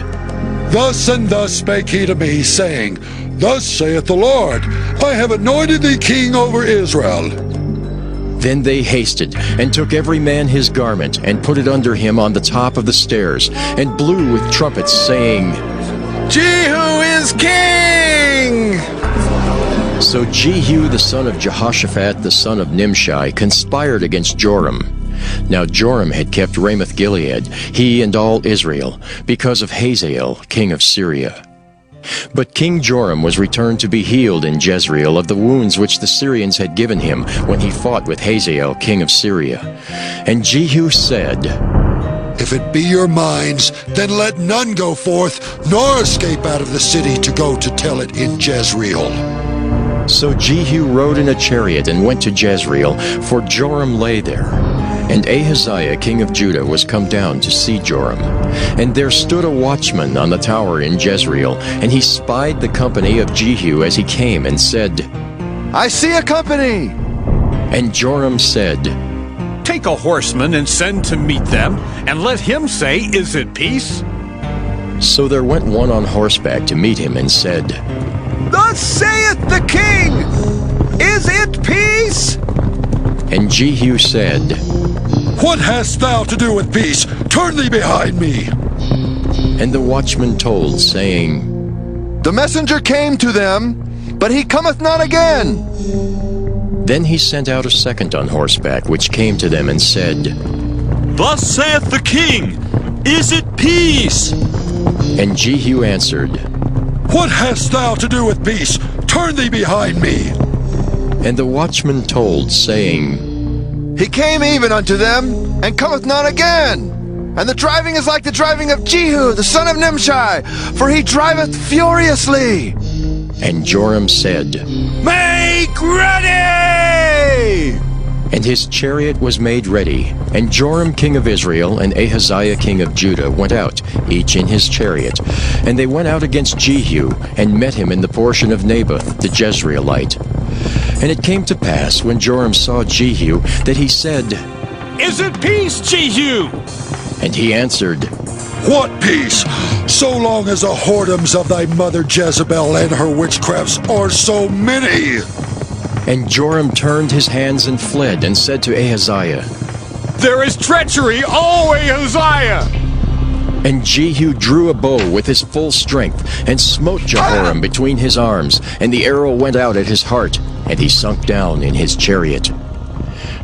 Thus and thus spake he to me, saying, Thus saith the Lord, I have anointed thee king over Israel. Then they hasted, and took every man his garment, and put it under him on the top of the stairs, and blew with trumpets, saying, Jehu is king! So Jehu the son of Jehoshaphat the son of Nimshi conspired against Joram. Now Joram had kept Ramoth-Gilead, he and all Israel, because of Hazael king of Syria. But King Joram was returned to be healed in Jezreel of the wounds which the Syrians had given him when he fought with Hazael king of Syria. And Jehu said, If it be your minds, then let none go forth, nor escape out of the city to go to tell it in Jezreel. So Jehu rode in a chariot and went to Jezreel, for Joram lay there. And Ahaziah king of Judah was come down to see Joram. And there stood a watchman on the tower in Jezreel, and he spied the company of Jehu as he came, and said, I see a company. And Joram said, Take a horseman and send to meet them, and let him say, Is it peace? So there went one on horseback to meet him, and said, Thus saith the king, Is it peace? And Jehu said, What hast thou to do with peace? Turn thee behind me. And the watchman told, saying, The messenger came to them, but he cometh not again. Then he sent out a second on horseback, which came to them and said, Thus saith the king, is it peace? And Jehu answered, What hast thou to do with peace? Turn thee behind me. And the watchman told, saying, He came even unto them, and cometh not again. And the driving is like the driving of Jehu, the son of Nimshi, for he driveth furiously. And Joram said, Make ready! And his chariot was made ready. And Joram king of Israel and Ahaziah king of Judah went out, each in his chariot. And they went out against Jehu, and met him in the portion of Naboth the Jezreelite. And it came to pass, when Joram saw Jehu, that he said, Is it peace, Jehu? And he answered, What peace? So long as the whoredoms of thy mother Jezebel and her witchcrafts are so many. And Joram turned his hands and fled, and said to Ahaziah, There is treachery, O Ahaziah! And Jehu drew a bow with his full strength, and smote Jehoram between his arms, and the arrow went out at his heart, and he sunk down in his chariot.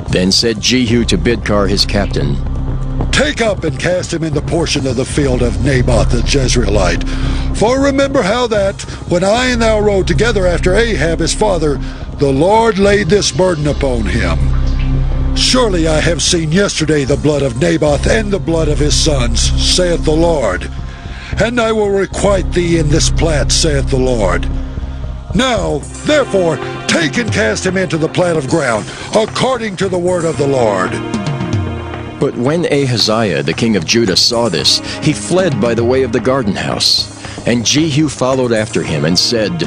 Then said Jehu to Bidkar his captain, Take up and cast him in the portion of the field of Naboth the Jezreelite. For remember how that, when I and thou rode together after Ahab his father, the Lord laid this burden upon him. Surely I have seen yesterday the blood of Naboth and the blood of his sons, saith the Lord. And I will requite thee in this plat, saith the Lord. Now, therefore, take and cast him into the plat of ground, according to the word of the Lord. But when Ahaziah the king of Judah saw this, he fled by the way of the garden house. And Jehu followed after him, and said,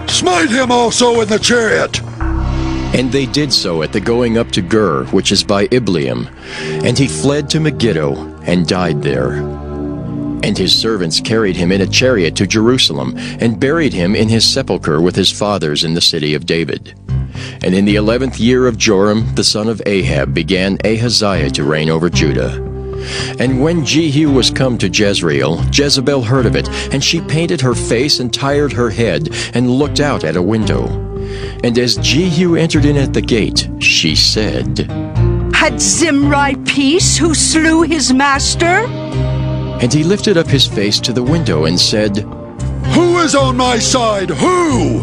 Smite him also in the chariot. And they did so at the going up to Gur, which is by Ibleam. And he fled to Megiddo, and died there. And his servants carried him in a chariot to Jerusalem, and buried him in his sepulchre with his fathers in the city of David. And in the 11th year of Joram, the son of Ahab, began Ahaziah to reign over Judah. And when Jehu was come to Jezreel, Jezebel heard of it, and she painted her face and tired her head, and looked out at a window. And as Jehu entered in at the gate, she said, Had Zimri peace who slew his master? And he lifted up his face to the window, and said, Who is on my side? Who?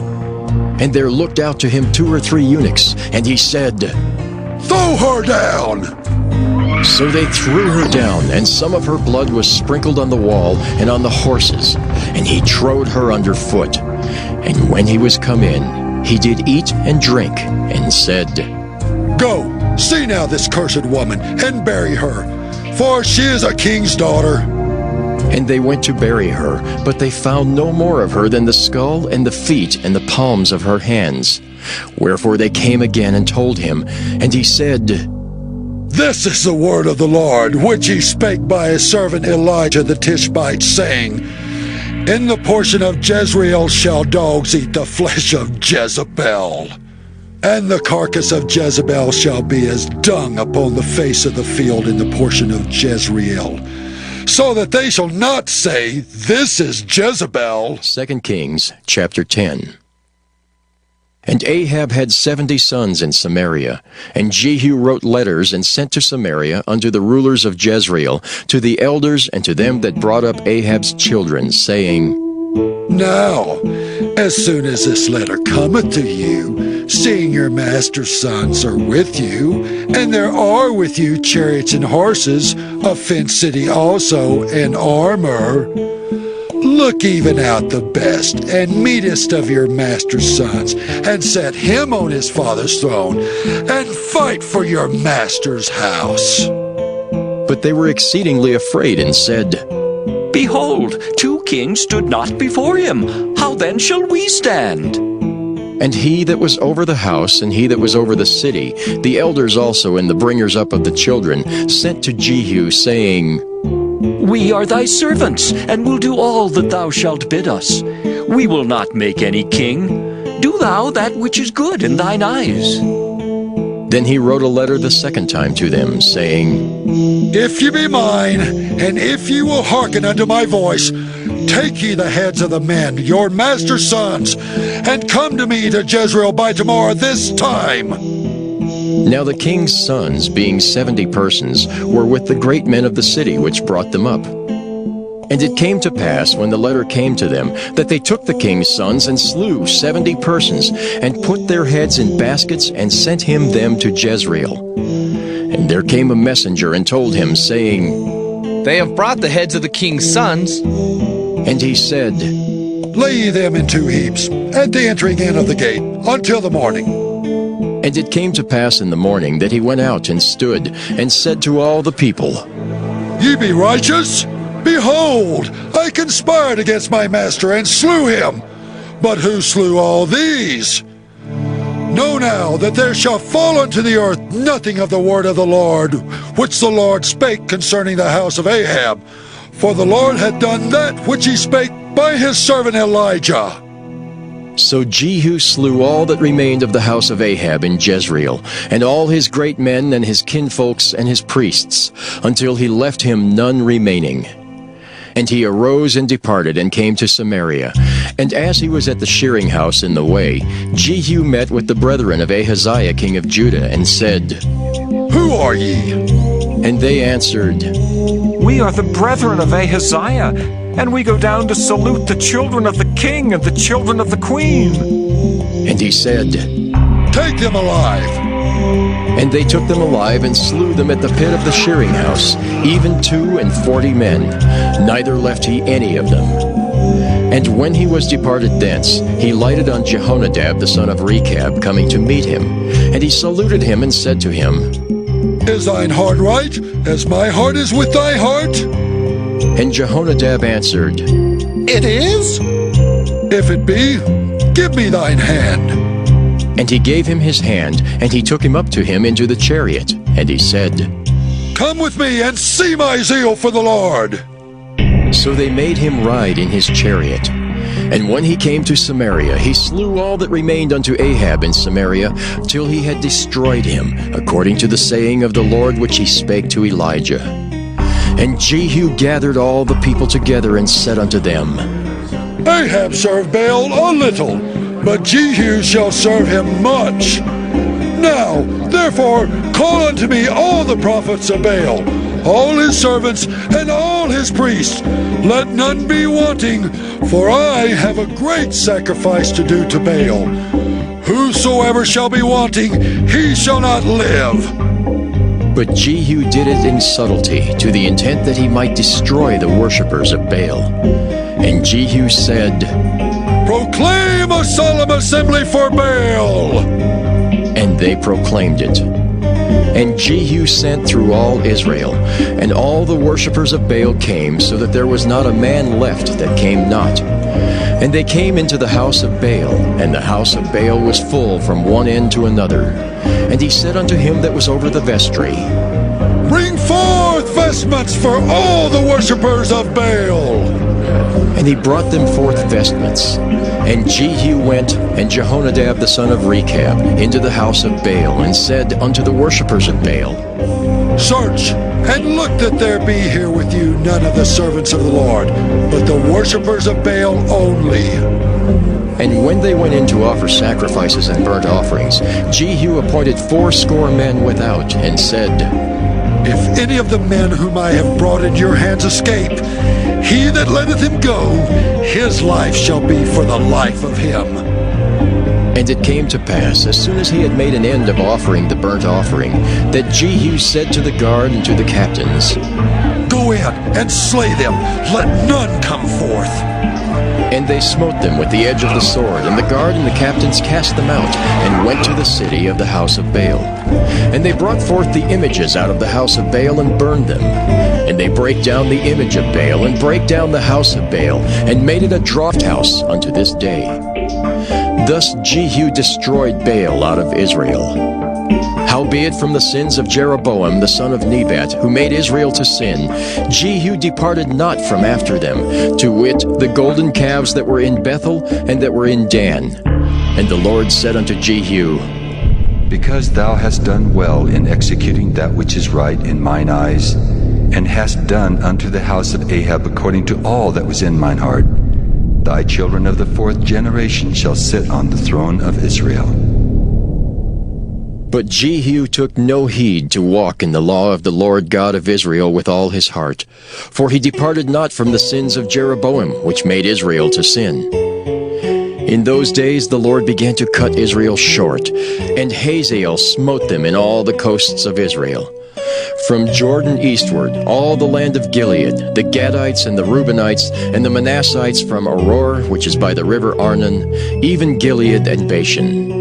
And there looked out to him 2 or 3 eunuchs, and he said, Throw her down! So they threw her down, and some of her blood was sprinkled on the wall and on the horses, and he trode her under foot. And when he was come in, he did eat and drink, and said, Go, see now this cursed woman, and bury her, for she is a king's daughter. And they went to bury her, but they found no more of her than the skull and the feet and the palms of her hands. Wherefore they came again and told him, and he said, This is the word of the Lord, which he spake by his servant Elijah the Tishbite, saying, In the portion of Jezreel shall dogs eat the flesh of Jezebel, and the carcass of Jezebel shall be as dung upon the face of the field in the portion of Jezreel, so that they shall not say, This is Jezebel. 2 Kings chapter 10. And Ahab had 70 sons in Samaria. And Jehu wrote letters and sent to Samaria unto the rulers of Jezreel, to the elders and to them that brought up Ahab's children, saying, Now, as soon as this letter cometh to you, seeing your master's sons are with you, and there are with you chariots and horses, a fenced city also, and armor, look even out the best and meetest of your master's sons, and set him on his father's throne, and fight for your master's house. But they were exceedingly afraid, and said, Behold, 2 kings stood not before him. How then shall we stand? And he that was over the house, and he that was over the city, the elders also and the bringers up of the children, sent to Jehu, saying, We are thy servants, and will do all that thou shalt bid us. We will not make any king. Do thou that which is good in thine eyes. Then he wrote a letter the second time to them, saying, If ye be mine, and if ye will hearken unto my voice, Take ye the heads of the men, your master's sons, and come to me to Jezreel by tomorrow this time. Now the king's sons, being 70 persons, were with the great men of the city which brought them up. And it came to pass, when the letter came to them, that they took the king's sons and slew 70 persons, and put their heads in baskets, and sent him them to Jezreel. And there came a messenger and told him, saying, They have brought the heads of the king's sons. And he said, Lay them in 2 heaps, at the entering in of the gate, until the morning. And it came to pass in the morning that he went out and stood, and said to all the people, Ye be righteous? Behold, I conspired against my master, and slew him. But who slew all these? Know now that there shall fall unto the earth nothing of the word of the Lord, which the Lord spake concerning the house of Ahab. For the Lord had done that which he spake by his servant Elijah. So Jehu slew all that remained of the house of Ahab in Jezreel, and all his great men and his kinfolks and his priests, until he left him none remaining. And he arose and departed, and came to Samaria. And as he was at the shearing house in the way, Jehu met with the brethren of Ahaziah king of Judah, and said, Who are ye? And they answered, We are the brethren of Ahaziah, and we go down to salute the children of the king and the children of the queen. And he said, Take them alive. And they took them alive, and slew them at the pit of the shearing house, even 42 men, neither left he any of them. And when he was departed thence, he lighted on Jehonadab the son of Rechab, coming to meet him. And he saluted him, and said to him, Is thine heart right, as my heart is with thy heart? And Jehonadab answered, It is? If it be, give me thine hand. And he gave him his hand, and he took him up to him into the chariot. And he said, Come with me, and see my zeal for the Lord. So they made him ride in his chariot. And when he came to Samaria, he slew all that remained unto Ahab in Samaria, till he had destroyed him, according to the saying of the Lord which he spake to Elijah. And Jehu gathered all the people together, and said unto them, Ahab served Baal a little, but Jehu shall serve him much. Now, therefore, call unto me all the prophets of Baal, all his servants, and all his priests. Let none be wanting, for I have a great sacrifice to do to Baal. Whosoever shall be wanting, he shall not live. But Jehu did it in subtlety, to the intent that he might destroy the worshippers of Baal. And Jehu said, Proclaim a solemn assembly for Baal. And they proclaimed it. And Jehu sent through all Israel, and all the worshippers of Baal came, so that there was not a man left that came not. And they came into the house of Baal, and the house of Baal was full from one end to another. And he said unto him that was over the vestry, Bring forth vestments for all the worshippers of Baal. And he brought them forth vestments. And Jehu went, and Jehonadab the son of Rechab, into the house of Baal, and said unto the worshippers of Baal, Search, and look that there be here with you none of the servants of the Lord, but the worshippers of Baal only. And when they went in to offer sacrifices and burnt offerings, Jehu appointed 80 men without, and said, If any of the men whom I have brought into your hands escape, he that letteth him go, his life shall be for the life of him. And it came to pass, as soon as he had made an end of offering the burnt offering, that Jehu said to the guard and to the captains, Go in and slay them, let none come forth. And they smote them with the edge of the sword, and the guard and the captains cast them out, and went to the city of the house of Baal. And they brought forth the images out of the house of Baal, and burned them. And they brake down the image of Baal, and brake down the house of Baal, and made it a draught house unto this day. Thus Jehu destroyed Baal out of Israel. Howbeit from the sins of Jeroboam the son of Nebat, who made Israel to sin, Jehu departed not from after them, to wit, the golden calves that were in Bethel and that were in Dan. And the Lord said unto Jehu, Because thou hast done well in executing that which is right in mine eyes, and hast done unto the house of Ahab according to all that was in mine heart, thy children of the fourth generation shall sit on the throne of Israel. But Jehu took no heed to walk in the law of the Lord God of Israel with all his heart, for he departed not from the sins of Jeroboam, which made Israel to sin. In those days the Lord began to cut Israel short, and Hazael smote them in all the coasts of Israel. From Jordan eastward, all the land of Gilead, the Gadites and the Reubenites, and the Manassites from Aroer, which is by the river Arnon, even Gilead and Bashan.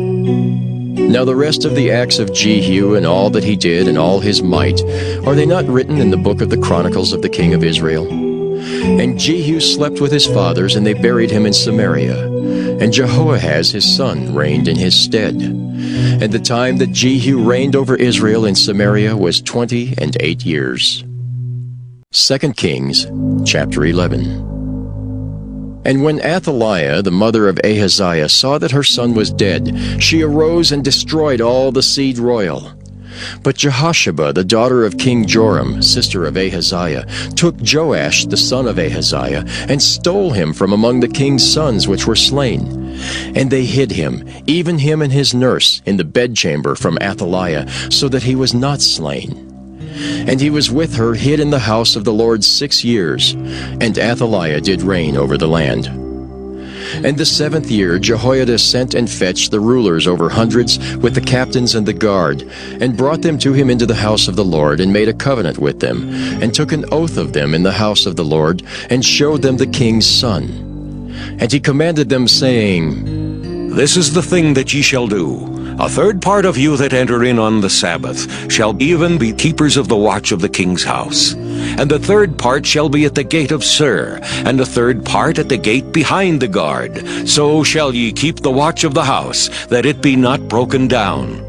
Now the rest of the acts of Jehu, and all that he did, and all his might, are they not written in the book of the Chronicles of the king of Israel? And Jehu slept with his fathers, and they buried him in Samaria. And Jehoahaz his son reigned in his stead. And the time that Jehu reigned over Israel in Samaria was 28 years. 2 Kings, chapter 11. And when Athaliah, the mother of Ahaziah, saw that her son was dead, she arose and destroyed all the seed royal. But Jehosheba, the daughter of King Joram, sister of Ahaziah, took Joash, the son of Ahaziah, and stole him from among the king's sons which were slain. And they hid him, even him and his nurse, in the bedchamber from Athaliah, so that he was not slain. And he was with her hid in the house of the Lord 6 years, and Athaliah did reign over the land. And the 7th year Jehoiada sent and fetched the rulers over hundreds with the captains and the guard, and brought them to him into the house of the Lord, and made a covenant with them, and took an oath of them in the house of the Lord, and showed them the king's son. And he commanded them, saying, This is the thing that ye shall do. A third part of you that enter in on the Sabbath shall even be keepers of the watch of the king's house. And the third part shall be at the gate of Sur, and the third part at the gate behind the guard. So shall ye keep the watch of the house, that it be not broken down.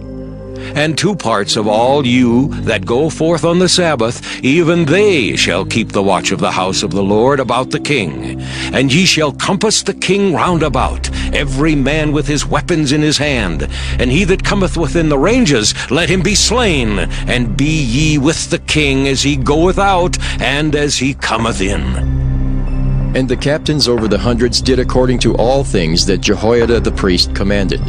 And 2 parts of all you that go forth on the Sabbath, even they shall keep the watch of the house of the Lord about the king. And ye shall compass the king round about, every man with his weapons in his hand. And he that cometh within the ranges, let him be slain. And be ye with the king as he goeth out, and as he cometh in. And the captains over the hundreds did according to all things that Jehoiada the priest commanded.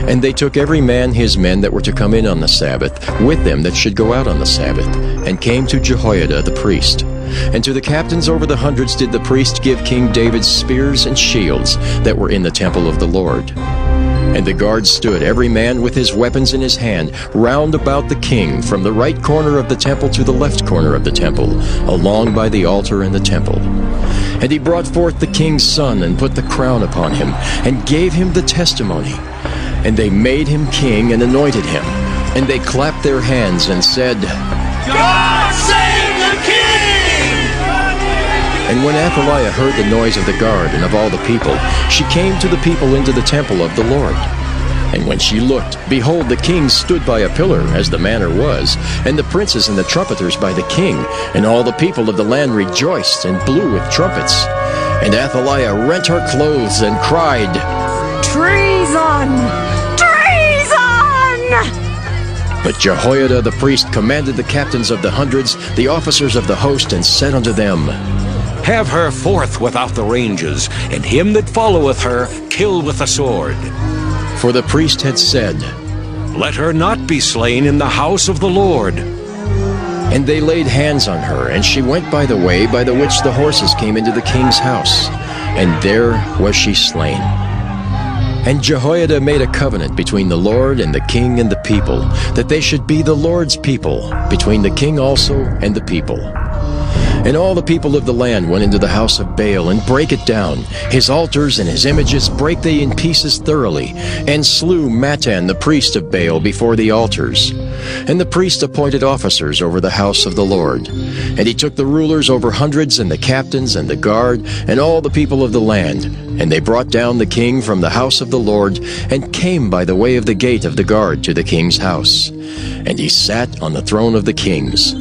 And they took every man his men that were to come in on the Sabbath, with them that should go out on the Sabbath, and came to Jehoiada the priest. And to the captains over the hundreds did the priest give King David spears and shields that were in the temple of the Lord. And the guards stood, every man with his weapons in his hand, round about the king, from the right corner of the temple to the left corner of the temple, along by the altar and the temple. And he brought forth the king's son, and put the crown upon him, and gave him the testimony. And they made him king, and anointed him. And they clapped their hands, and said, God save the king! And when Athaliah heard the noise of the guard and of all the people, she came to the people into the temple of the Lord. And when she looked, behold, the king stood by a pillar, as the manner was, and the princes and the trumpeters by the king, and all the people of the land rejoiced, and blew with trumpets. And Athaliah rent her clothes, and cried, Treason! Treason! But Jehoiada the priest commanded the captains of the hundreds, the officers of the host, and said unto them, Have her forth without the ranges, and him that followeth her kill with the sword. For the priest had said, Let her not be slain in the house of the Lord. And they laid hands on her, and she went by the way by the which the horses came into the king's house, and there was she slain. And Jehoiada made a covenant between the Lord and the king and the people, that they should be the Lord's people, between the king also and the people. And all the people of the land went into the house of Baal, and brake it down. His altars and his images brake they in pieces thoroughly, and slew Mattan the priest of Baal before the altars. And the priest appointed officers over the house of the Lord. And he took the rulers over hundreds, and the captains, and the guard, and all the people of the land. And they brought down the king from the house of the Lord, and came by the way of the gate of the guard to the king's house. And he sat on the throne of the kings.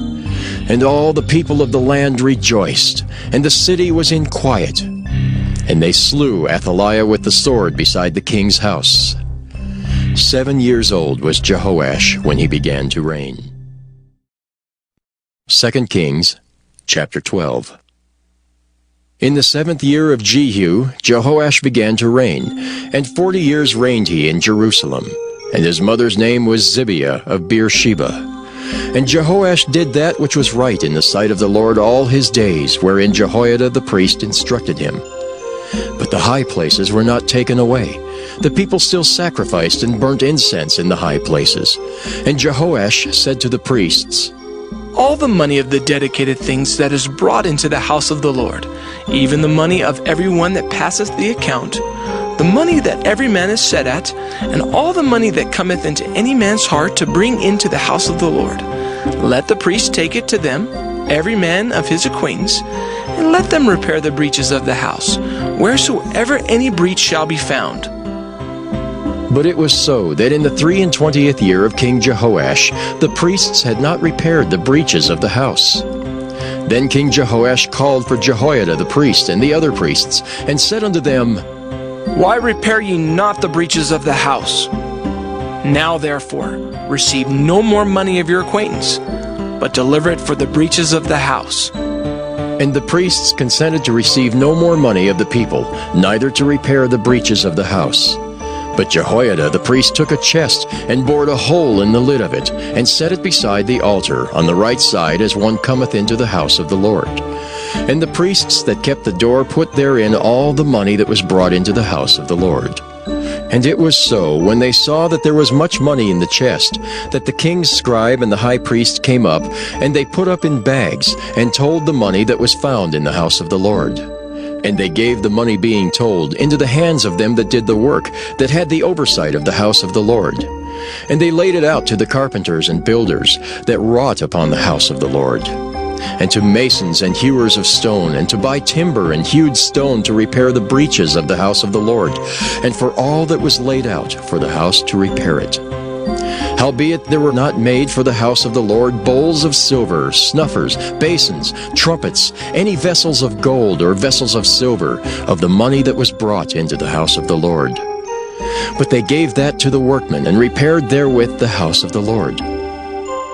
And all the people of the land rejoiced, and the city was in quiet. And they slew Athaliah with the sword beside the king's house. 7 years old was Jehoash when he began to reign. 2 Kings, chapter 12. In the 7th year of Jehu, Jehoash began to reign, and 40 years reigned he in Jerusalem. And his mother's name was Zibiah of Beersheba. And Jehoash did that which was right in the sight of the Lord all his days, wherein Jehoiada the priest instructed him. But the high places were not taken away. The people still sacrificed and burnt incense in the high places. And Jehoash said to the priests, All the money of the dedicated things that is brought into the house of the Lord, even the money of every one that passeth the account, the money that every man is set at, and all the money that cometh into any man's heart to bring into the house of the Lord, let the priest take it to them, every man of his acquaintance, and let them repair the breaches of the house, wheresoever any breach shall be found. But it was so that in the 23rd year of King Jehoash, the priests had not repaired the breaches of the house. Then King Jehoash called for Jehoiada the priest and the other priests, and said unto them, Why repair ye not the breaches of the house? Now therefore receive no more money of your acquaintance, but deliver it for the breaches of the house. And the priests consented to receive no more money of the people, neither to repair the breaches of the house. But Jehoiada the priest took a chest, and bored a hole in the lid of it, and set it beside the altar, on the right side as one cometh into the house of the Lord. And the priests that kept the door put therein all the money that was brought into the house of the Lord. And it was so, when they saw that there was much money in the chest, that the king's scribe and the high priest came up, and they put up in bags, and told the money that was found in the house of the Lord. And they gave the money being told into the hands of them that did the work, that had the oversight of the house of the Lord. And they laid it out to the carpenters and builders that wrought upon the house of the Lord, and to masons and hewers of stone, and to buy timber and hewed stone to repair the breaches of the house of the Lord, and for all that was laid out for the house to repair it. Howbeit there were not made for the house of the Lord bowls of silver, snuffers, basins, trumpets, any vessels of gold or vessels of silver, of the money that was brought into the house of the Lord. But they gave that to the workmen, and repaired therewith the house of the Lord.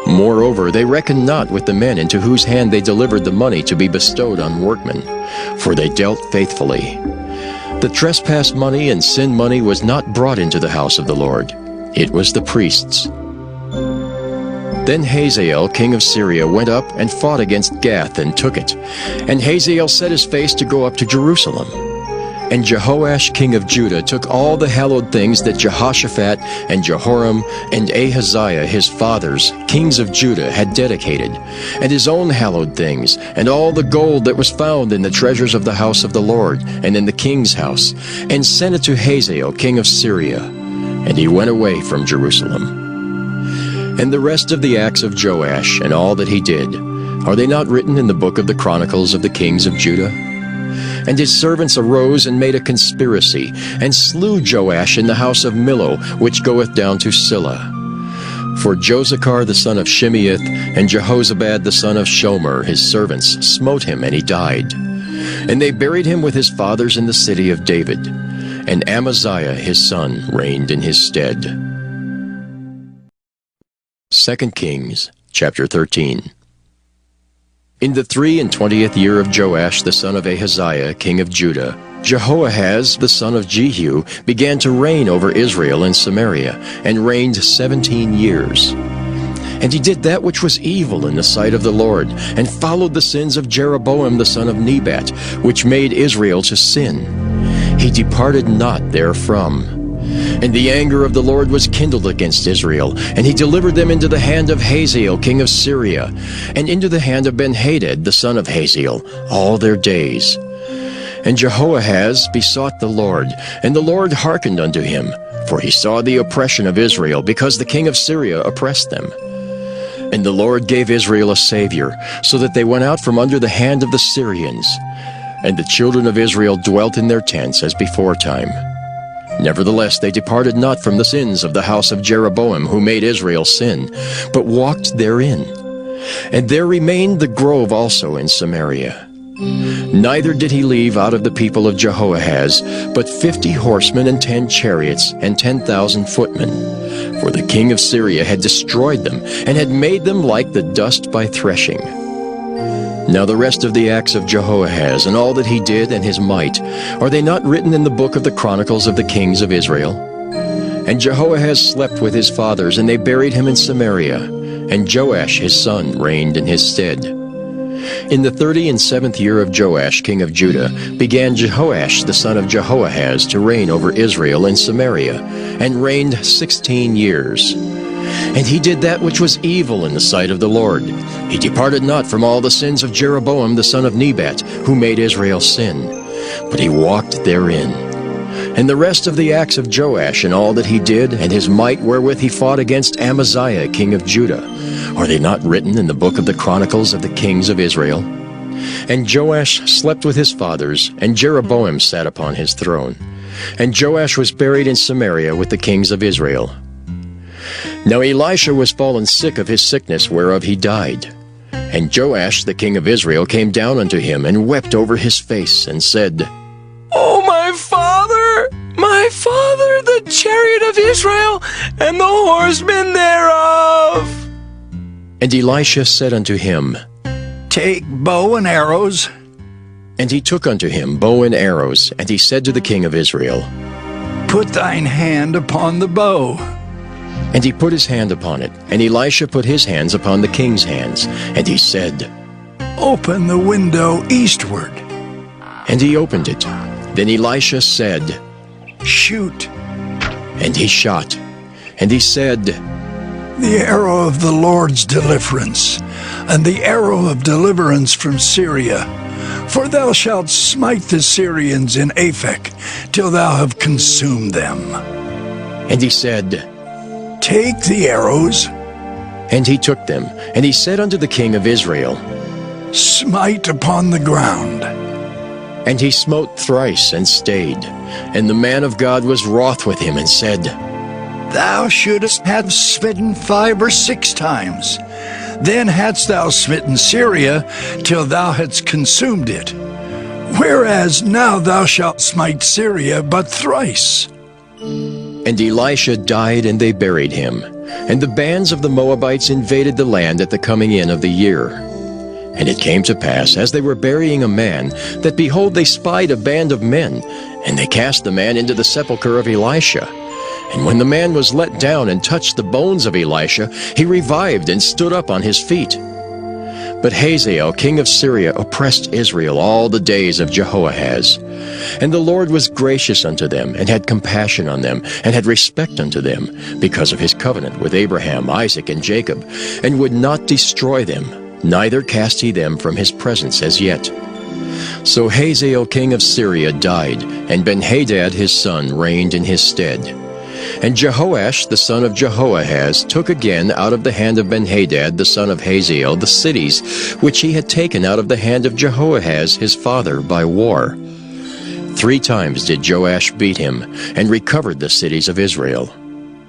Moreover, they reckoned not with the men into whose hand they delivered the money to be bestowed on workmen, for they dealt faithfully. The trespass money and sin money was not brought into the house of the Lord. It was the priests. Then Hazael king of Syria went up and fought against Gath and took it. And Hazael set his face to go up to Jerusalem. And Jehoash king of Judah took all the hallowed things that Jehoshaphat and Jehoram and Ahaziah his fathers, kings of Judah, had dedicated, and his own hallowed things, and all the gold that was found in the treasures of the house of the Lord, and in the king's house, and sent it to Hazael king of Syria. And he went away from Jerusalem. And the rest of the acts of Joash, and all that he did, are they not written in the book of the Chronicles of the kings of Judah? And his servants arose and made a conspiracy, and slew Joash in the house of Millo, which goeth down to Silla. For Josachar the son of Shimeath, and Jehozabad the son of Shomer, his servants, smote him, and he died. And they buried him with his fathers in the city of David. And Amaziah his son reigned in his stead. 2 Kings, chapter 13. In the 23rd year of Joash the son of Ahaziah, king of Judah, Jehoahaz the son of Jehu began to reign over Israel and Samaria, and reigned 17 years. And he did that which was evil in the sight of the Lord, and followed the sins of Jeroboam the son of Nebat, which made Israel to sin. He departed not therefrom. And the anger of the Lord was kindled against Israel, and he delivered them into the hand of Hazael king of Syria, and into the hand of Benhadad the son of Hazael, all their days. And Jehoahaz besought the Lord, and the Lord hearkened unto him, for he saw the oppression of Israel, because the king of Syria oppressed them. And the Lord gave Israel a Savior, so that they went out from under the hand of the Syrians. And the children of Israel dwelt in their tents as beforetime. Nevertheless they departed not from the sins of the house of Jeroboam, who made Israel sin, but walked therein. And there remained the grove also in Samaria. Neither did he leave out of the people of Jehoahaz, but 50 horsemen and 10 chariots and 10,000 footmen. For the king of Syria had destroyed them, and had made them like the dust by threshing. Now the rest of the acts of Jehoahaz, and all that he did, and his might, are they not written in the book of the Chronicles of the kings of Israel? And Jehoahaz slept with his fathers, and they buried him in Samaria. And Joash his son reigned in his stead. In the 37th year of Joash king of Judah began Jehoash the son of Jehoahaz to reign over Israel in Samaria, and reigned 16 years. And he did that which was evil in the sight of the Lord. He departed not from all the sins of Jeroboam the son of Nebat, who made Israel sin, but he walked therein. And the rest of the acts of Joash, and all that he did, and his might wherewith he fought against Amaziah king of Judah, are they not written in the book of the Chronicles of the kings of Israel? And Joash slept with his fathers, and Jeroboam sat upon his throne. And Joash was buried in Samaria with the kings of Israel. Now Elisha was fallen sick of his sickness whereof he died. And Joash the king of Israel came down unto him, and wept over his face, and said, O my father, the chariot of Israel, and the horsemen thereof! And Elisha said unto him, Take bow and arrows. And he took unto him bow and arrows, and he said to the king of Israel, Put thine hand upon the bow. And he put his hand upon it, and Elisha put his hands upon the king's hands, and he said, Open the window eastward. And he opened it. Then Elisha said, Shoot. And he shot. And he said, The arrow of the Lord's deliverance, and the arrow of deliverance from Syria. For thou shalt smite the Syrians in Aphek, till thou have consumed them. And he said, Take the arrows. And he took them, and he said unto the king of Israel, Smite upon the ground. And he smote thrice, and stayed. And the man of God was wroth with him, and said, Thou shouldst have smitten 5 or 6 times. Then hadst thou smitten Syria, till thou hadst consumed it. Whereas now thou shalt smite Syria but thrice. And Elisha died, and they buried him. And the bands of the Moabites invaded the land at the coming in of the year. And it came to pass, as they were burying a man, that behold, they spied a band of men, and they cast the man into the sepulchre of Elisha. And when the man was let down and touched the bones of Elisha, he revived and stood up on his feet. But Hazael king of Syria oppressed Israel all the days of Jehoahaz. And the Lord was gracious unto them, and had compassion on them, and had respect unto them, because of his covenant with Abraham, Isaac, and Jacob, and would not destroy them, neither cast he them from his presence as yet. So Hazael king of Syria died, and Benhadad his son reigned in his stead. And Jehoash the son of Jehoahaz took again out of the hand of Benhadad the son of Hazael the cities which he had taken out of the hand of Jehoahaz his father by war. 3 times did Joash beat him, and recovered the cities of Israel.